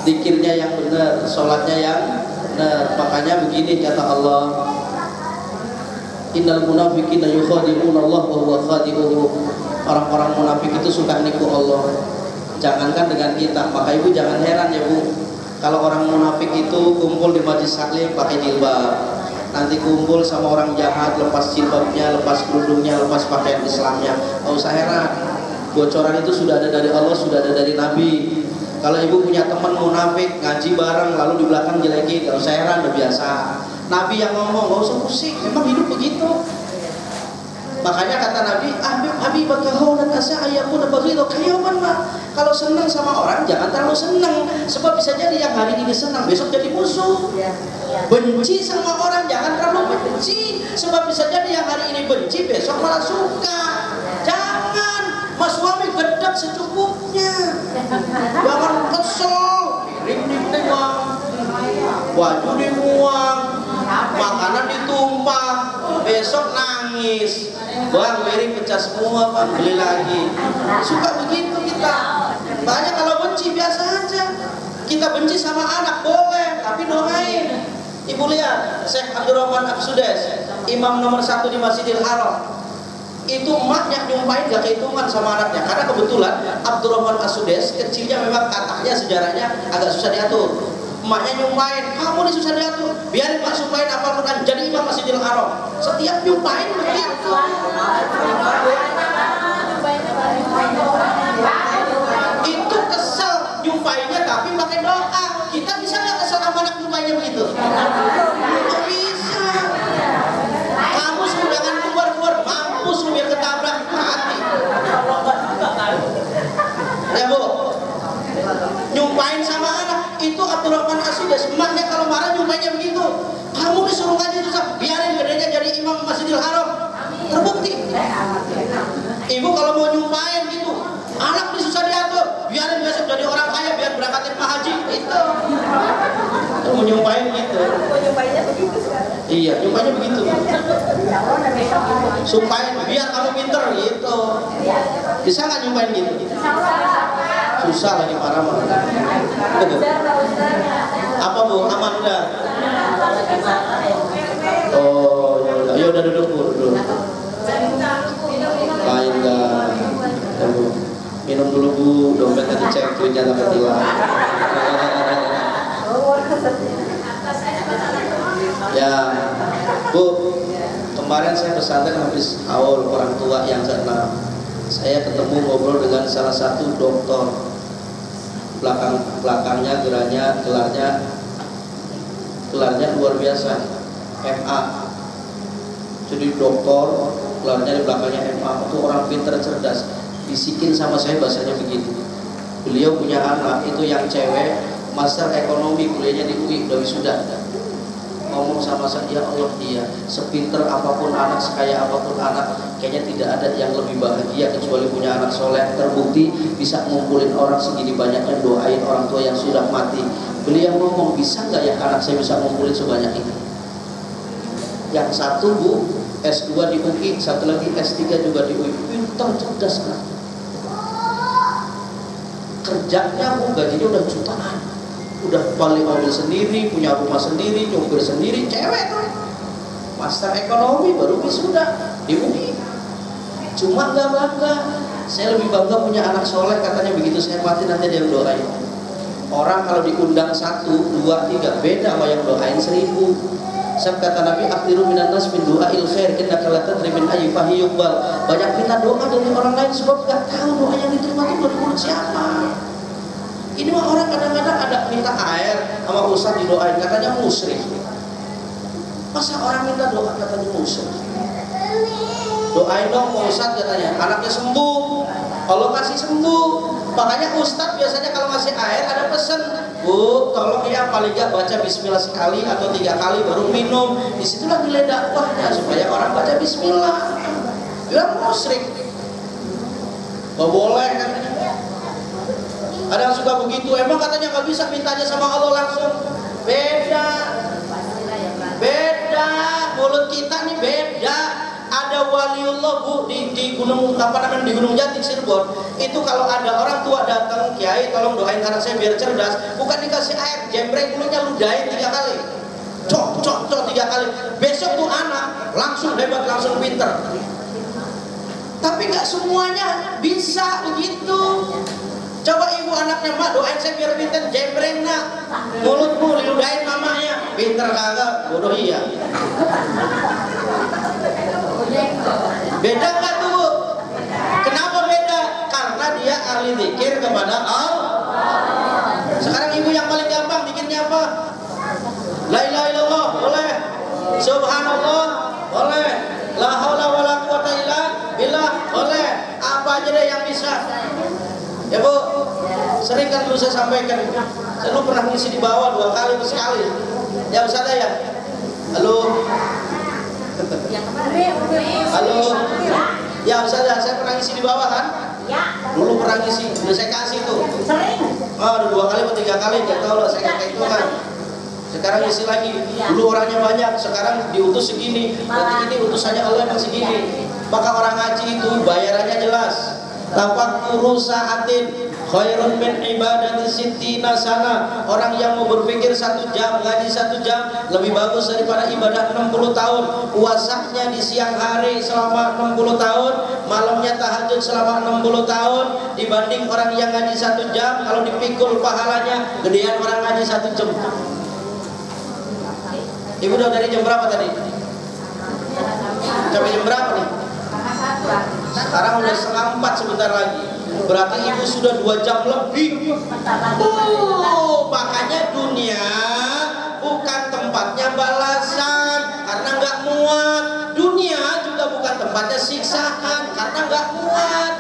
dikirnya yang benar, sholatnya yang benar. Makanya begini kata Allah, innal munafiqina yukhadi'una Allah wa huwa khadi'uhum. Orang-orang munafik itu suka nipu Allah. Jangankan dengan kita, maka ibu jangan heran ya Bu, kalau orang munafik itu kumpul di majlis taklim pakai jilbab, nanti kumpul sama orang jahat lepas jilbabnya, lepas kerudungnya, lepas pakaian Islamnya. Gak usah heran, bocoran itu sudah ada dari Allah, sudah ada dari Nabi. Kalau ibu punya teman munafik ngaji bareng lalu di belakang jelekin, gak usah heran, udah biasa. Nabi yang ngomong, gak usah pusing, memang hidup begitu. Makanya kata Nabi, Habibakahu dan asa ayakuna baghidha kayaman mah. Kalau senang sama orang jangan terlalu senang, sebab bisa jadi yang hari ini senang besok jadi musuh. Benci sama orang jangan terlalu benci, sebab bisa jadi yang hari ini benci besok malah suka. Jangan, mas suami gedek secukupnya. Jangan kesel, piring dibuang, baju dibuang, makanan ditumpah, besok nangis. Bang, piring pecah semua bang, beli lagi. Suka begitu kita. Banyak kalau benci biasa aja. Kita benci sama anak boleh, tapi doain. Ibu lihat, Syekh Abdurrahman As-Sudais, imam nomor 1 di Masjidil Haram. Itu emaknya nyumpahin gak kehitungan sama anaknya. Karena kebetulan Abdurrahman As-Sudais kecilnya memang kataknya sejarahnya agak susah diatur. Emaknya nyumpahin, kamu ini susah diatur, biarin mak sumpahin apa Quran jadi imam Masjidil Haram. Setiap nyumpahin begitu. Itu kesel nyumpahinnya tapi pakai doa. Kita bisa nggak kesel sama anak nyumpahinnya begitu? Nggak bisa. Kamu jangan keluar mampus lu biar ketabrak mati. Ya Bu, nyumpahin sama anak itu Abdurrahman As-Sudais, emaknya kalau marah nyumpahinnya begitu. Kamu disuruh ngaji susah, biarin gedenya jadi imam Masjidil Haram. Terbukti. Ibu kalau mau nyumpahin gitu, anak susah diatur, biarin besok jadi orang kaya biar berangkatin Pak Haji. Itu mau nyumpahin gitu. Nyumpahinnya begitu sekarang. Iya, nyumpahinnya begitu. Sumpahin biar kamu pinter gitu. Bisa nggak nyumpahin gitu? Susah lagi parah mah. Apa Bu? Aman udah? Oh, ya udah duduk Bu, duduk. Lain dah. Minum dulu Bu, dompetnya dicek, duitnya tak ketilang. Ya, Bu, kemarin saya pesantren habis haul orang tua yang ke-6. Saya ketemu ngobrol dengan salah satu dokter. Belakangnya gelarnya luar biasa, MA. Jadi dokter, gelarnya di belakangnya MA. Itu orang pintar cerdas. Bisikin sama saya bahasanya begini. Beliau punya anak itu yang cewek, master ekonomi, kuliahnya di UI, udah wisuda. Ngomong sama saya, ya Allah, dia sepinter apapun anak, sekaya apapun anak, kayaknya tidak ada yang lebih bahagia kecuali punya anak soleh. Terbukti bisa ngumpulin orang segini banyaknya, doain orang tua yang sudah mati. Beliau ngomong, bisa nggak ya anak saya bisa ngumpulin sebanyak ini? Yang satu Bu, S2 di UI, satu lagi S3 juga di UI. Pintar, cerdas kan? Kerjanya Bu, gajinya udah jutaan. Udah balik mobil sendiri, punya rumah sendiri, nyupir sendiri, cewek tuh. Master ekonomi baru wisuda di UI. Cuma nggak bangga. Saya lebih bangga punya anak soleh, katanya begitu saya mati nanti dia yang doain. Orang kalau diundang 1, 2, 3 beda sama yang doain 1000. Sebab kata Nabi, akhirul minan nas min du'ail khair innaka la tadri min ayyi fahi yuqbal. Banyak kita doa dari orang lain sebab nggak tahu doa yang diterima itu dari mulut siapa. Ini mah orang kadang-kadang ada minta air sama ustaz didoain, katanya musyrik. Masa orang minta doa katanya musyrik? Doain dong Pak Ustaz katanya, anaknya sembuh, Allah kasih sembuh. Makanya ustaz biasanya kalau ngasih air ada pesan, Bu, tolong ya paling gak baca bismillah sekali atau 3 kali baru minum. Disitulah nilai dakwahnya supaya orang baca bismillah. Bilang musyrik, gak boleh kan? Ada yang suka begitu, emang katanya nggak bisa mintanya sama Allah langsung. Beda, mulut kita nih beda. Ada waliullah Bu di gunung di Gunung Jati Cirebon. Itu kalau ada orang tua datang, kiai tolong doain anak saya biar cerdas, bukan dikasih air, jembreng bulunya ludahin 3 kali. Cok 3 kali. Besok tuh anak langsung hebat, langsung pinter. Tapi nggak semuanya bisa begitu. Coba ibu anaknya, mak doain saya biar pinter, jembreng nak, mulutmu diludahin mamanya, pinter kagak, bodoh iya. Beda nggak tuh Bu? Kenapa beda? Karena dia ahli zikir kepada Allah. Sekarang ibu yang paling gampang bikinnya apa? La ilaha illallah boleh, subhanallah boleh, la haula wala quwata illa billah boleh, apa aja deh yang bisa. Ya Bu, sering kan dulu saya sampaikan, saya dulu pernah ngisi di bawah 2 kali atau sekali. Ya Ustaz ya. Halo. Halo. Ya Ustaz ya, saya pernah ngisi di bawah kan? Ya. Dulu pernah ngisi, udah saya kasih tuh. Sering. Oh, udah 2 kali atau 3 kali, enggak tahu lah saya kayak itu kan. Sekarang isi lagi. Dulu orangnya banyak, sekarang diutus segini. Berarti ini utusannya Allah yang segini. Maka orang ngaji itu bayarannya jelas. Tafakkuru sa'atin khairun min ibadati sittina sana. Orang yang mau berpikir 1 jam, ngaji 1 jam lebih bagus daripada ibadah 60 tahun. Puasanya di siang hari selama 60 tahun, malamnya tahajud selama 60 tahun, dibanding orang yang ngaji 1 jam. Kalau dipikul pahalanya gedean orang ngaji 1 jam. Ibu udah dari jam berapa tadi? Sampai jam berapa nih? Sekarang udah 3:30 sebentar lagi. Berarti ibu sudah 2 jam lebih. Makanya dunia bukan tempatnya balasan karena nggak muat. Dunia juga bukan tempatnya siksaan karena nggak muat.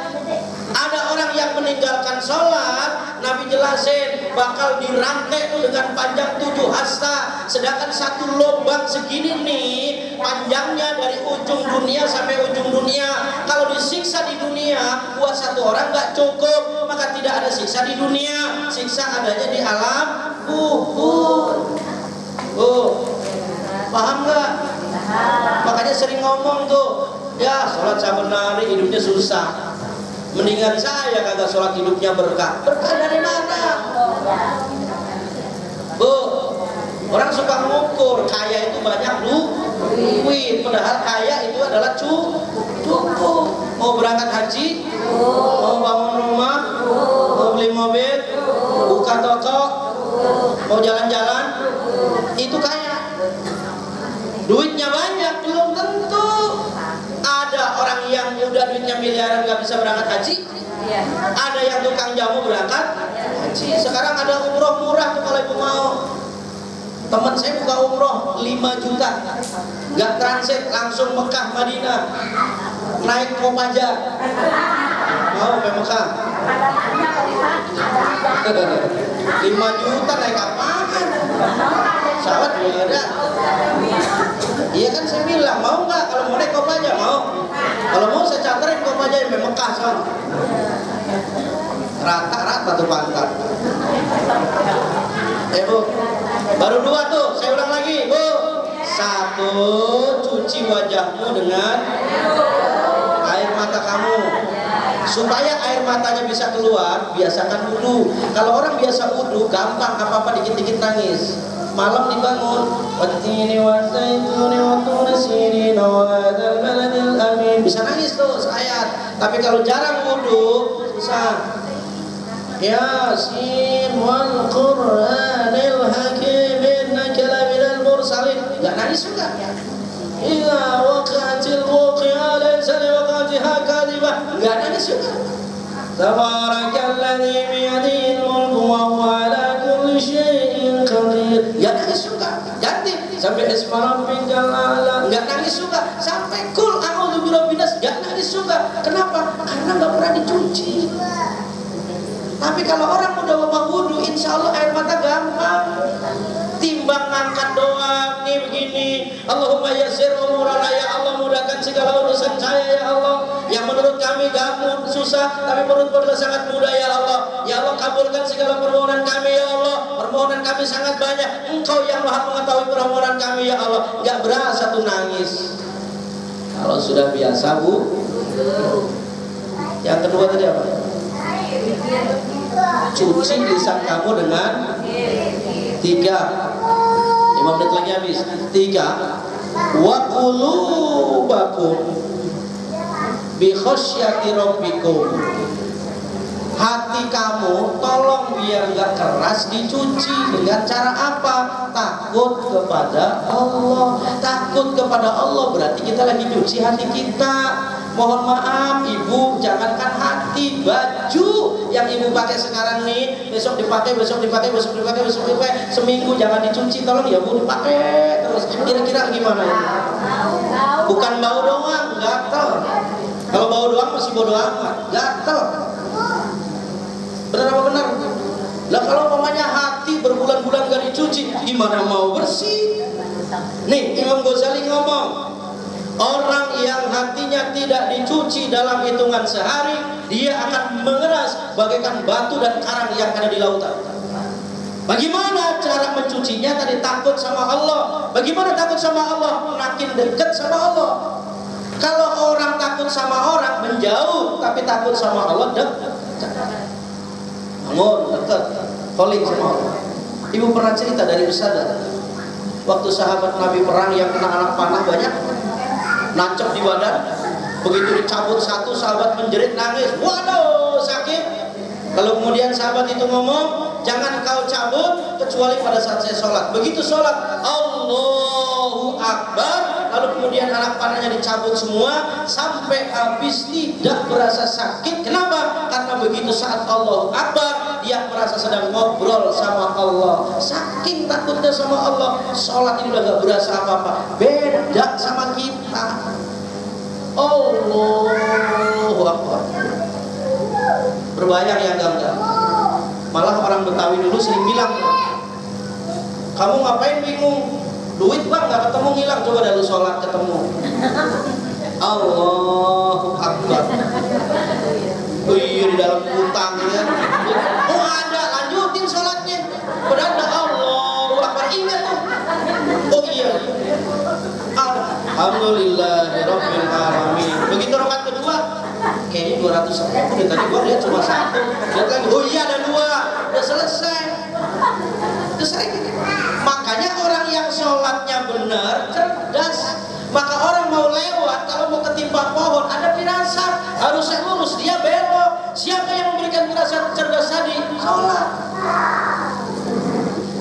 Ada orang yang meninggalkan sholat, Nabi jelasin bakal dirangkai dengan panjang 7 hasta. Sedangkan 1 lubang segini nih panjangnya dari ujung dunia sampai ujung dunia. Kalau disiksa di dunia buat 1 orang nggak cukup, maka tidak ada siksa di dunia. Siksa adanya di alam kubur. Paham nggak? Makanya sering ngomong tuh, ya sholat saben hari hidupnya susah. Mendingan saya kagak sholat hidupnya berkah. Berkah dari mana? Bu, orang suka mengukur kaya itu banyak duit, padahal kaya itu adalah cukup. Mau berangkat haji, mau bangun rumah, mau beli mobil, buka toko, mau jalan-jalan, itu kaya. Duitnya banyak belum tentu. Ada orang yang udah duitnya miliaran nggak bisa berangkat haji. Ada yang tukang jamu berangkat haji. Sekarang ada umroh murah tuh kalau ibu mau. Teman saya buka umroh 5 juta, nggak transit, langsung Mekah Madinah, naik Kopaja. Mau ke Mekah? 5 juta naik apaan? Pesawat juga ada. Iya kan saya bilang, mau nggak? Kalau mau naik Kopaja mau. Kalau mau saya charterin Kopaja sampai Mekah soal. Rata-rata tuh pantat. Bu, baru 2 tuh, saya ulang lagi, Bu. 1, cuci wajahmu dengan air mata kamu. Supaya air matanya bisa keluar, biasakan wudu. Kalau orang biasa wudu, gampang apa-apa dikit-dikit nangis. Malam dibangun, wattini wazaituni watturi sinin wa hadzal baladil amin. Bisa nangis tuh seayat. Tapi kalau jarang wudu, susah. Yasin wal Qur'anil hakim innaka laminal mursalin. Enggak nangis juga. Ila waqatil waqi'a laysa liwaqatiha kadhibah. Enggak nangis juga. Tabarakalladzi biyadihil mulku wa huwa ala kulli syai'in qadir. Enggak nangis juga. Ganti sampai isma rabbikal a'la. Enggak nangis juga. Sampai qul a'udzu birabbin nas. Enggak nangis juga. Kenapa? Karena enggak pernah dicuci. Tapi kalau orang udah mau wudu, insya Allah air mata gampang. Timbang ngangkat doang nih begini, Allahumma yassir umurana, ya Allah mudahkan segala urusan saya ya Allah. Yang menurut kami gak susah, tapi menurut adalah sangat mudah ya Allah. Ya Allah, kabulkan segala permohonan kami ya Allah. Permohonan kami sangat banyak. Engkau yang Maha mengetahui permohonan kami ya Allah. Gak berasa tuh nangis. Kalau sudah biasa Bu. Yang kedua tadi apa? Cuci lisan kamu dengan 3. 5 menit lagi habis. 3. Wa qulubakum bi khasyati rabbikum. Hati kamu tolong biar enggak keras dicuci. Dengan cara apa? Takut kepada Allah. Takut kepada Allah berarti kita lagi cuci hati kita. Mohon maaf ibu, jangankan hati, baju yang ibu pakai sekarang nih besok dipakai, besok dipakai, besok dipakai, besok dipakai, seminggu jangan dicuci, tolong ya Bu, dipakai terus. Kira-kira gimana ini? Bukan bau doang, gatel. Kalau bau doang masih bodo amat, gatel. Benar apa benar? Lah kalau umpamanya hati berbulan-bulan gak dicuci, gimana mau bersih? Nih Imam Ghazali ngomong, orang yang hatinya tidak dicuci dalam hitungan sehari, dia akan mengeras bagaikan batu dan karang yang ada di lautan. Bagaimana cara mencucinya? Tadi takut sama Allah. Bagaimana takut sama Allah? Makin dekat sama Allah. Kalau orang takut sama orang menjauh, tapi takut sama Allah dekat. Bangun dekat, calling sama Allah. Ibu pernah cerita dari Usada, waktu sahabat Nabi perang yang kena anak panah banyak, nancep di badan, begitu dicabut satu, sahabat menjerit nangis, waduh sakit. Kalau kemudian sahabat itu ngomong, jangan kau cabut kecuali pada saat saya sholat. Begitu sholat, Allahu Akbar, lalu kemudian anak panahnya dicabut semua sampai habis, tidak berasa sakit. Kenapa? Karena begitu saat Allahu Akbar, dia merasa sedang ngobrol sama Allah. Saking takutnya sama Allah, sholat ini udah gak berasa apa-apa. Beda sama kita. Allahu Akbar. Berbayang ya enggak? Malah orang Betawi dulu sering bilang, kamu ngapain bingung? Duit bang gak ketemu ngilang, coba dah lu sholat ketemu. Allahu Akbar. Oh iya, di dalam utang ya. Oh ada, lanjutin sholatnya. Padahal ada Allahu Akbar, ingat tuh. Oh iya, Alhamdulillahirabbil alamin. Begitu rakaat kedua, kayaknya 200 ribu tadi gua lihat cuma 1. Lihat lagi, oh iya ada 2. Udah selesai. Makanya orang yang sholatnya benar, cerdas. Maka orang mau lewat, kalau mau ketimpa pohon, ada firasat, harusnya lurus, dia belok. Siapa yang memberikan firasat cerdas tadi? Sholat.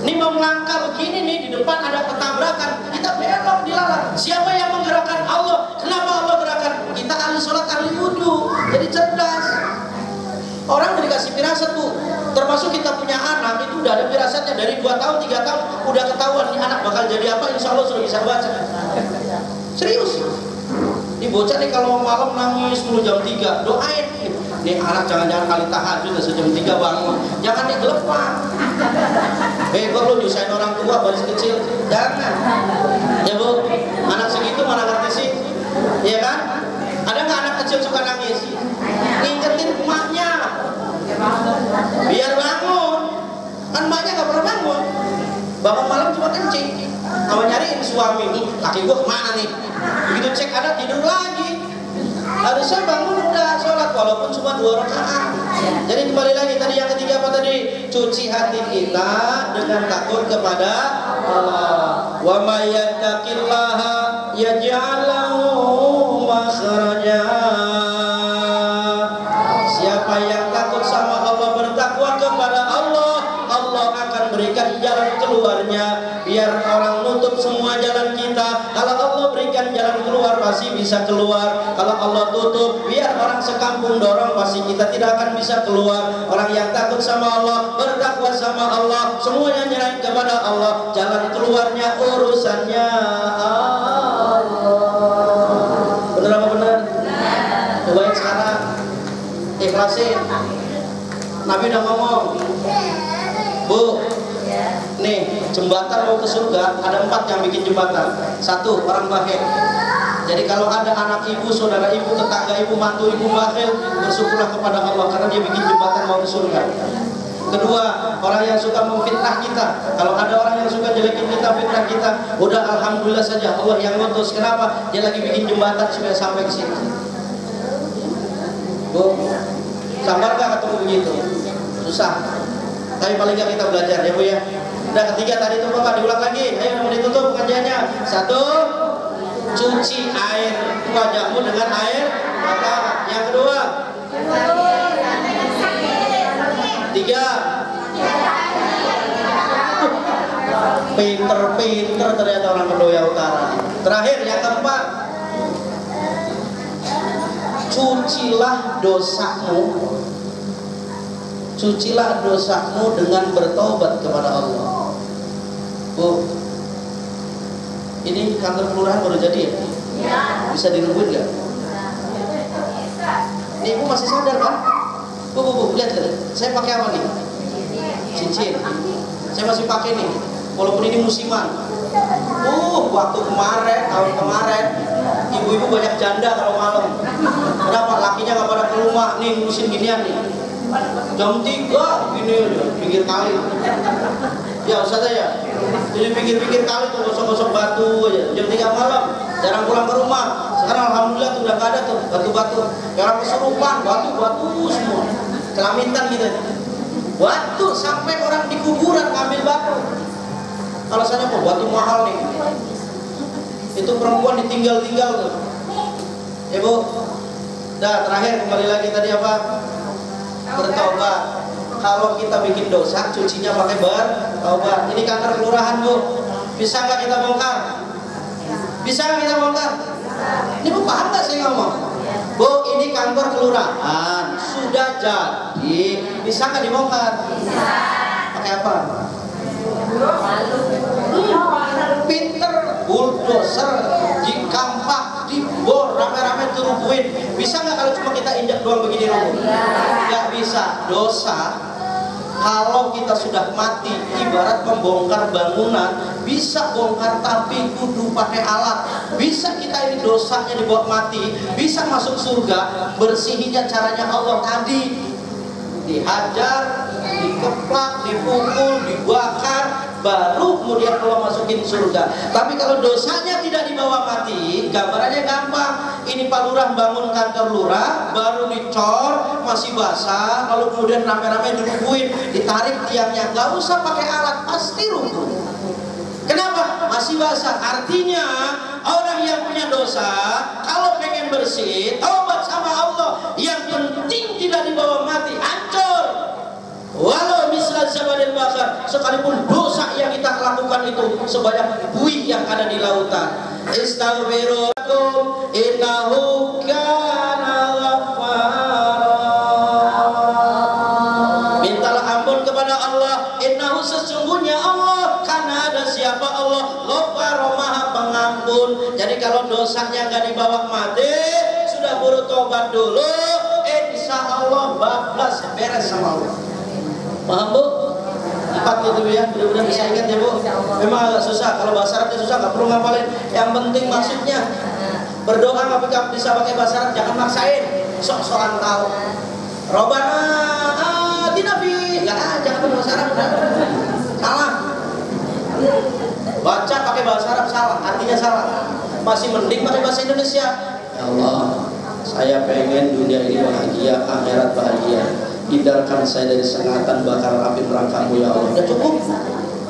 Ini mau melangkah begini nih, di depan ada ketabrakan, kita belok, dilarang. Siapa yang menggerakkan? Allah. Kenapa Allah gerakan? Kita ahli sholat, ahli wudhu. Jadi cerdas. Orang dikasih firasat tuh, termasuk kita punya anak, itu udah ada firasatnya dari 2 tahun, 3 tahun, udah ketahuan nih anak bakal jadi apa, insya Allah sudah bisa baca. Serius. Ini bocah nih kalau malam nangis 10 jam 3, doain. Nih anak jangan-jangan kali tahajud sejam 3 bangun, jangan digelepar. Bego lu nyusahin orang tua baris kecil, jangan. Ya Bu, anak segitu mana ngerti sih? Iya kan? Ada nggak anak kecil suka nangis? Ngingetin emaknya, biar bangun. Kan emaknya nggak pernah bangun. Bangun malam cuma kencing, sama nyariin suami. Kaki gua kemana nih? Begitu cek ada, tidur lagi. Harusnya bangun udah sholat walaupun cuma 2 rakaat. Jadi kembali lagi tadi yang ketiga apa tadi? Cuci hati kita dengan takut kepada Allah. Wa may yattaqillaha yaj'al lahu makhraja. Siapa yang takut sama Allah, bertakwa kepada Allah, Allah akan berikan jalan keluarnya. Biar orang nutup semua jalan kita, kalau Allah berikan jalan keluar pasti bisa keluar. Kalau Allah tutup, biar orang sekampung dorong, pasti kita tidak akan bisa keluar. Orang yang takut sama Allah, bertakwa sama Allah, semuanya nyerahin kepada Allah, jalan keluarnya urusannya Allah. Bener apa bener? Cobain sekarang, ikhlasin. Nabi udah ngomong, Bu, nih jembatan mau ke surga ada 4 yang bikin jembatan. 1, orang bakhil. Jadi kalau ada anak ibu, saudara ibu, tetangga ibu, mantu ibu bakhil, bersyukurlah kepada Allah karena dia bikin jembatan mau ke surga. Kedua, orang yang suka memfitnah kita. Kalau ada orang yang suka jelekin kita, fitnah kita, udah alhamdulillah saja Allah yang ngutus. Kenapa? Dia lagi bikin jembatan supaya sampai ke situ. Bu, sabar gak ketemu begitu? Susah. Tapi paling gak kita belajar ya Bu ya. Udah, ketiga tadi itu Bapak diulang lagi. Ayo mau ditutup pengajiannya. 1, cuci air wajahmu dengan air mata. Yang kedua, 3, pinter ternyata orang Kedoya Utara. Terakhir yang keempat, cucilah dosamu dengan bertobat kepada Allah. Bu, ini kantor kelurahan baru jadi ya? Bisa direbuin nggak? Ini ibu masih sadar kan? Bu, lihat. Saya pakai apa nih? Cincin. Saya masih pakai nih. Walaupun ini musiman. Waktu tahun kemarin, ibu-ibu banyak janda kalau malam. Kenapa? Lakinya nggak pada ke rumah nih ngurusin ginian nih. Jam 3 gini aja, pinggir kali. Ya Ustaz ya. Jadi pinggir kali tuh gosok-gosok batu aja. Jam 3 malam, jarang pulang ke rumah. Sekarang alhamdulillah tuh udah nggak ada tuh batu-batu. Orang kesurupan, batu semua. Kelamitan gitu. Batu sampai orang di kuburan ngambil batu. Alasannya apa? Batu mahal nih. Itu perempuan ditinggal tuh. Ya Bu. Dah, terakhir kembali lagi tadi apa? Bertobat. Kalau kita bikin dosa, cucinya pakai bertobat. Ini kantor kelurahan Bu. Bisa nggak kita bongkar? Bisa nggak kita bongkar? Ini Bu paham nggak saya ngomong? Bu, ini kantor kelurahan sudah jadi. Bisa nggak dibongkar? Bisa. Pakai apa? Pinter, bulldozer, dikampak, dibor, rame-rame turubuin. Bisa nggak kalau cuma kita injak doang begini rubuh? Nggak bisa. Dosa kalau kita sudah mati, ibarat membongkar bangunan, bisa bongkar tapi kudu pakai alat. Bisa kita ini dosanya dibawa mati, bisa masuk surga, bersihinnya caranya Allah tadi. Dihajar, dikeplak, dipukul, dibakar, baru kemudian Allah masukin surga. Tapi kalau dosanya tidak dibawa mati, gambarannya gampang. Ini Pak Lurah bangun kantor lurah, baru dicor, masih basah, lalu kemudian rame-rame dirubuhin, ditarik tiangnya, nggak usah pakai alat, pasti rubuh. Kenapa? Masih basah. Artinya orang yang punya dosa, kalau pengen bersih, taubat sama Allah. Yang penting tidak dibawa mati, hancur. Walau misal zabadil bakar, sekalipun dosa yang kita lakukan itu sebanyak buih yang ada di lautan. Istaghfirullakum innahu kana ghaffara. Mintalah ampun kepada Allah, innahu sesungguhnya Allah, karena ada siapa Allah, Ghaffar Maha Pengampun. Jadi kalau dosanya nggak dibawa mati, sudah bertobat dulu, insya Allah bablas beres sama Allah. Paham Bu? 4 itu ya, benar-benar bisa ingat ya Bu. Memang agak susah, kalau bahasa Arabnya susah, nggak perlu ngapalin. Yang penting maksudnya. Berdoa nggak bisa pakai bahasa Arab, jangan maksain. Sok-sokan tahu. Robbana atina fi, jangan pakai bahasa Arab, salah. Baca pakai bahasa Arab salah, artinya salah. Masih mending pakai bahasa Indonesia. Ya Allah, saya pengen dunia ini bahagia, akhirat bahagia. Hindarkan saya dari sengatan bakar api neraka-Mu ya Allah. Udah cukup.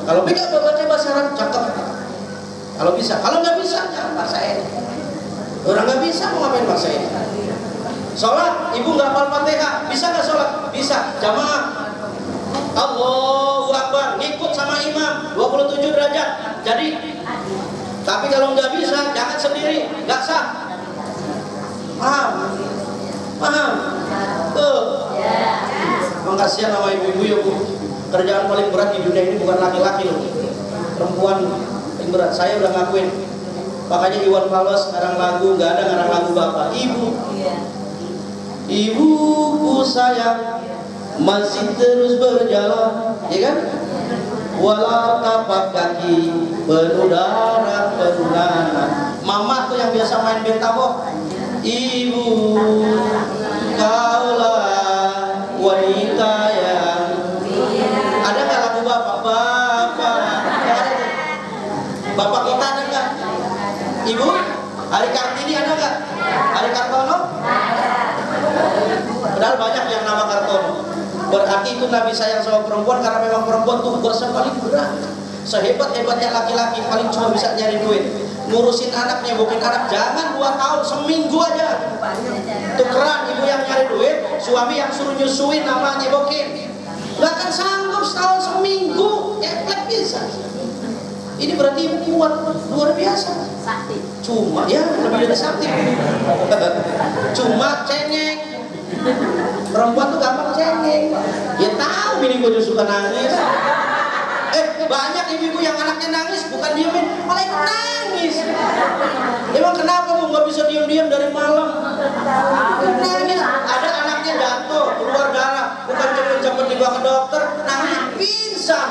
Kalau bisa baca bahasa Arab cakep. Kalau bisa, kalau nggak bisa jangan paksain. Orang nggak bisa mau ngapain paksain? Sholat, ibu nggak hafal Fatihah, bisa nggak sholat? Bisa. Jamaah. Allahu Akbar, ngikut sama imam 27 derajat. Jadi, tapi kalau nggak bisa jangan sendiri, nggak sah. Paham? Tuh. Kasihan sama ibu-ibu ya Bu. Kerjaan paling berat di dunia ini bukan laki-laki loh, perempuan paling berat. Saya udah ngakuin. Makanya Iwan Fals ngarang lagu, nggak ada ngarang lagu bapak. Ibuku sayang masih terus berjalan, ya kan? walau tapak kaki penuh darah penuh nanah. Mama tuh yang biasa main bentabok. Ibu, kaulah wanita yang ada nggak lagu bapak? Bapak kita ada nggak? Ibu, Ari Kartini ada nggak? Ari Kartono? Padahal banyak yang nama Kartono. Berarti itu Nabi sayang sama perempuan karena memang perempuan tuh tugasnya paling berat. Sehebat-hebatnya laki-laki paling cuma bisa nyari duit. Ngurusin anak, nyebokin anak, jangan 2 tahun, seminggu aja. Tukeran ibu yang nyari duit, suami yang suruh nyusuin nama nyebokin. Gak akan sanggup setahun seminggu, eklek bisa. Ini berarti ibu kuat, luar biasa. Cuma ya lebih dari sakti. Cuma cengeng. Perempuan tuh gampang cengeng. Ya tahu bini gue suka nangis. Banyak ibu-ibu yang anaknya nangis bukan diemin, malah ikut nangis. Emang kenapa bu nggak bisa diem-diem dari malam? Nangis. Ada anaknya jatuh, keluar darah, bukan cepet-cepet dibawa ke dokter, nangis pingsan.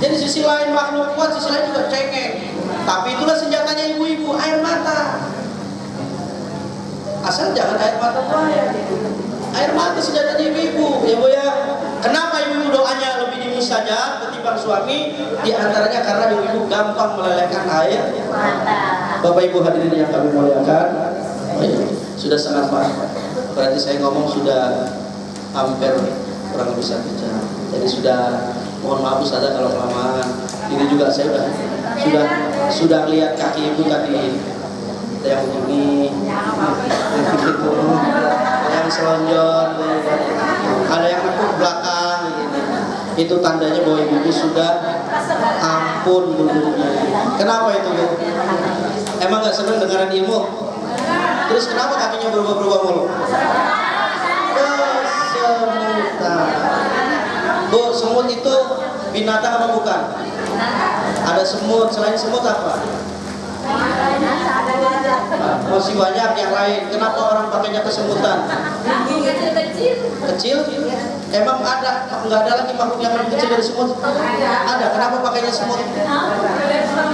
Jadi sisi lain makhluk kuat, sisi lain juga cengeng. Tapi itulah senjatanya ibu-ibu, air mata. Asal jangan air mata buaya. Air mata senjatanya ibu-ibu, ya bu ya. Kenapa ibu-ibu doanya lebih dimustajab ketimbang suami? Di antaranya karena ibu-ibu gampang melelehkan air mata. Bapak ibu hadirin yang kami muliakan, sudah sangat maaf. Berarti saya ngomong sudah hampir kurang lebih 1 jam. Jadi sudah mohon maaf Ustazah kalau kelamaan. Ini juga saya sudah lihat kaki ibu tadi. Ada yang begini, yang selonjor, ada yang nekuk belakang, itu tandanya bahwa ibu sudah ampun dulunya. Kenapa itu bu? Emang nggak senang dengaran ilmu? Terus kenapa kakinya berubah-berubah mulu? Kesemutan. Bu, semut itu binatang apa bukan? Ada semut, selain semut apa? Masih banyak yang lain. Kenapa orang pakainya kesemutan? Kecil? Emang ada? Nggak ada lagi makhluk yang lebih kecil dari semut? Ada. Kenapa pakainya semut?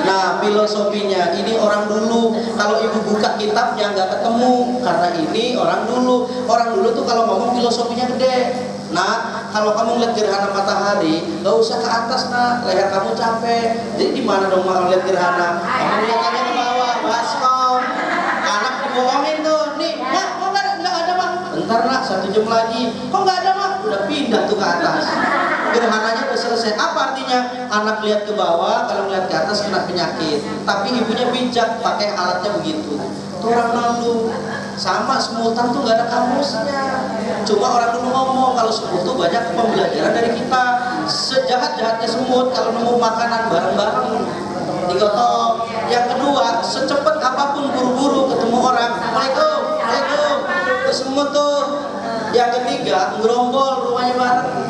Nah, filosofinya ini orang dulu. Kalau ibu buka kitabnya nggak ketemu, karena ini orang dulu. Orang dulu tuh kalau ngomong filosofinya gede. Nah, kalau kamu lihat gerhana matahari, nggak usah ke atas nak, leher kamu capek. Jadi di mana dong mau lihat gerhana? Kamu lihat aja ke bawah, baskom. Anak dibohongin tuh, nih, mak, kok nggak ada mak? Bentar nak, 1 jam lagi, kok nggak ada mak? Udah pindah tuh ke atas. Gerhananya udah selesai. Apa artinya? Anak lihat ke bawah, kalau lihat ke atas kena penyakit. Tapi ibunya bijak, pakai alatnya begitu. Tuh orang lalu sama semutan tuh nggak ada kamusnya. Cuma orang dulu ngomong kalau semut tuh banyak pembelajaran dari kita. Sejahat-jahatnya semut kalau nemu makanan bareng-bareng digotong. Yang kedua, secepat apapun buru-buru ketemu orang, Assalamualaikum, Waalaikumsalam, ke semut tuh. Yang ketiga, ngerombol rumahnya bareng.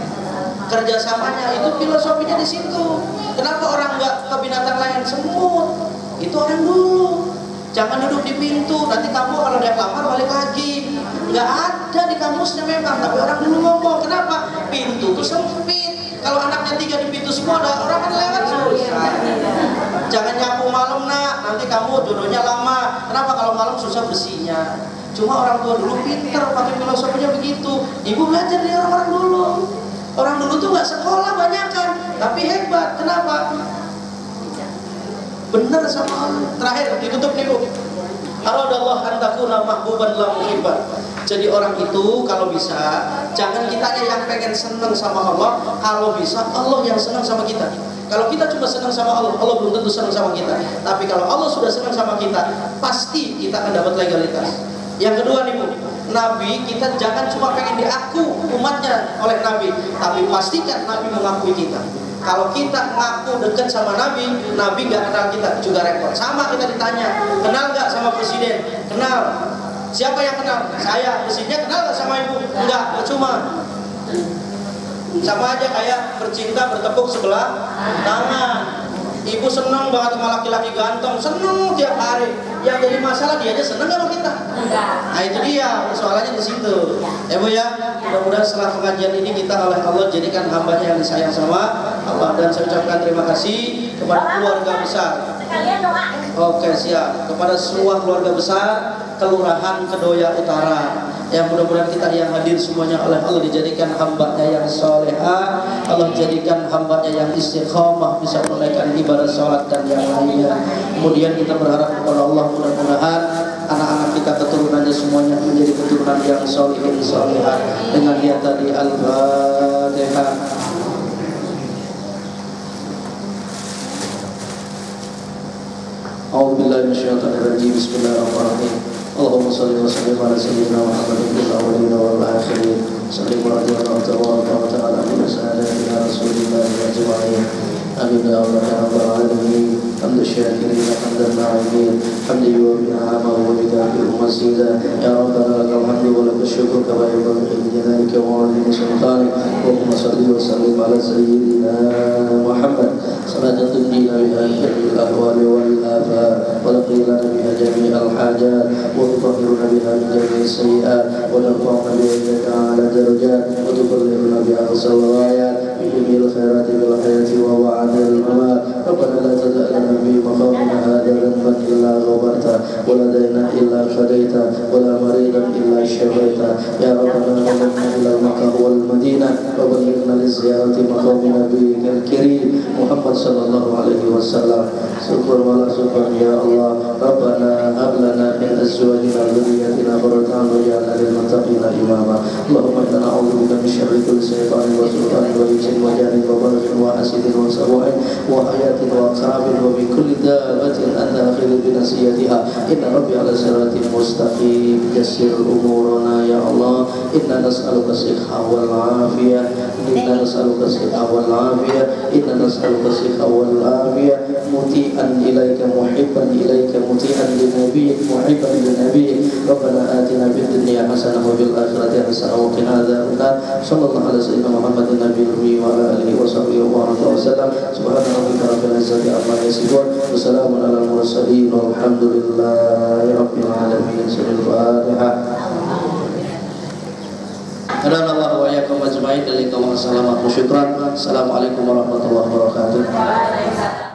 Kerjasamanya itu filosofinya di situ. Kenapa orang nggak ke binatang lain? Semut itu orang dulu. Jangan duduk di pintu, nanti kamu kalau udah lapar balik lagi. Nggak ada di kamusnya memang, tapi orang dulu ngomong. Kenapa? Pintu tuh sempit. Kalau anaknya 3 di pintu semua, ada orang kan lewat susah. Jangan nyapu malam nak, nanti kamu jodohnya lama. Kenapa? Kalau malam susah bersihnya. Cuma orang tua dulu pinter, pakai filosofinya begitu. Ibu belajar dari orang-orang dulu. Orang dulu tuh nggak sekolah banyak kan, tapi hebat. Kenapa? Benar sama Allah. Terakhir ditutup nih bu. Aradallah an takuna mahbuban la muhibban. Jadi orang itu kalau bisa jangan kita yang pengen senang sama Allah. Kalau bisa Allah yang senang sama kita. Kalau kita cuma senang sama Allah, Allah belum tentu senang sama kita. Tapi kalau Allah sudah senang sama kita, pasti kita akan dapat legalitas. Yang kedua nih bu, Nabi kita jangan cuma pengen diaku umatnya oleh Nabi, tapi pastikan Nabi mengakui kita. Kalau kita ngaku dekat sama Nabi, Nabi gak kenal kita juga repot. Sama kita ditanya, kenal gak sama presiden? Kenal. Siapa yang kenal? Saya. Presidennya kenal gak sama ibu? Enggak, cuma sama aja kayak bercinta bertepuk sebelah tangan. Ibu senang banget sama laki-laki ganteng, senang tiap hari. Yang jadi masalah dia aja senang sama kita. Nah itu dia persoalannya di situ. Ya Bu ya, mudah-mudahan setelah pengajian ini kita oleh Allah jadikan hambanya yang disayang sama Allah. Dan saya ucapkan terima kasih kepada keluarga besar. Oke siap. Kepada semua keluarga besar Kelurahan Kedoya Utara. Yang mudah-mudahan kita yang hadir semuanya oleh Allah dijadikan hambanya yang soleha, Allah jadikan hambanya yang istiqomah, bisa menunaikan ibadah sholat dan yang lainnya. Kemudian kita berharap kepada Allah mudah-mudahan anak-anak kita keturunannya semuanya menjadi keturunan yang solehin soleha. Dengan dia tadi Al-Fatihah. A'udzubillahi minasyaitonirrajim. Bismillahirrahmanirrahim. Allahumma shalli wa sallim ala sayyidina Muhammadin fil awwalin wal akhirin. Salli wa radiyallahu ta'ala an sayyidina Rasulillahi ajma'in. Amin ya Allah ya rabbal alamin. Hamdu syakirin hamdan na'imin. Hamdi wa bi'amahu wa bidafi'u masila. Ya Rabbana lakal hamdu wa lakal syukru kama yanbaghi li jalalika wa 'azimi sultanik. Allahumma shalli wa sallim ala sayyidina Muhammad. Salatan tunjina biha min al-ahwali wal afat wa laqina biha jami'al hajat wa tutahhiruna biha min jami'is sayyi'at wa tarfa'una biha ala darajat wa tuballighuna biha aqsal ghayat min jami'il khairati bil hayati wa wa'adil mamat. Rabbana la tad'a lana fi maqamina hadha dhanban illa ghafarta wa la dayna illa qadaita wa la maridan illa shafaita. Ya Rabbana nabiyyina ila Makkah wal Madinah wa ballighna li ziyarati maqami nabiyyikal karim Muhammad sallallahu alaihi wasallam. Syukur wa la syukur ya Allah. Rabbana hab lana min azwajina wa dhurriyyatina qurrata a'yun lil muttaqina imama. Allahumma inna na'udzubika min syarri kulli syaitanin wa sultanin wa jinnin wa janin wa balghin wa hasidin wa sabu'in wa hayatin wa aqrabin wa min kulli dabbatin anta akhidhu bi nasiyatiha. Inna rabbi ala siratin mustaqim. Yassir umurana ya Allah. Inna nas'aluka as-sihha wal afiyah. Inna nas'aluka as-sihha wal afiyah. Inna nas'aluka as-sihha wal afiyah. Muti'an ilaika muhibban ilaika muti'an li nabiyyik muhibban li nabiyyik. Rabbana atina fid dunya hasanah wa fil akhirati hasanah wa qina adzabannar. Sallallahu alaihi wasallam Muhammadin nabiyil ummi wa ala alihi wa sahbihi wa sallam. Subhana rabbika rabbil izzati amma yasifun wa salamun alal mursalin walhamdulillahi rabbil alamin. Al-Fatihah. Hadanallahu wa iyyakum ajma'in. Assalamualaikum warahmatullahi wabarakatuh.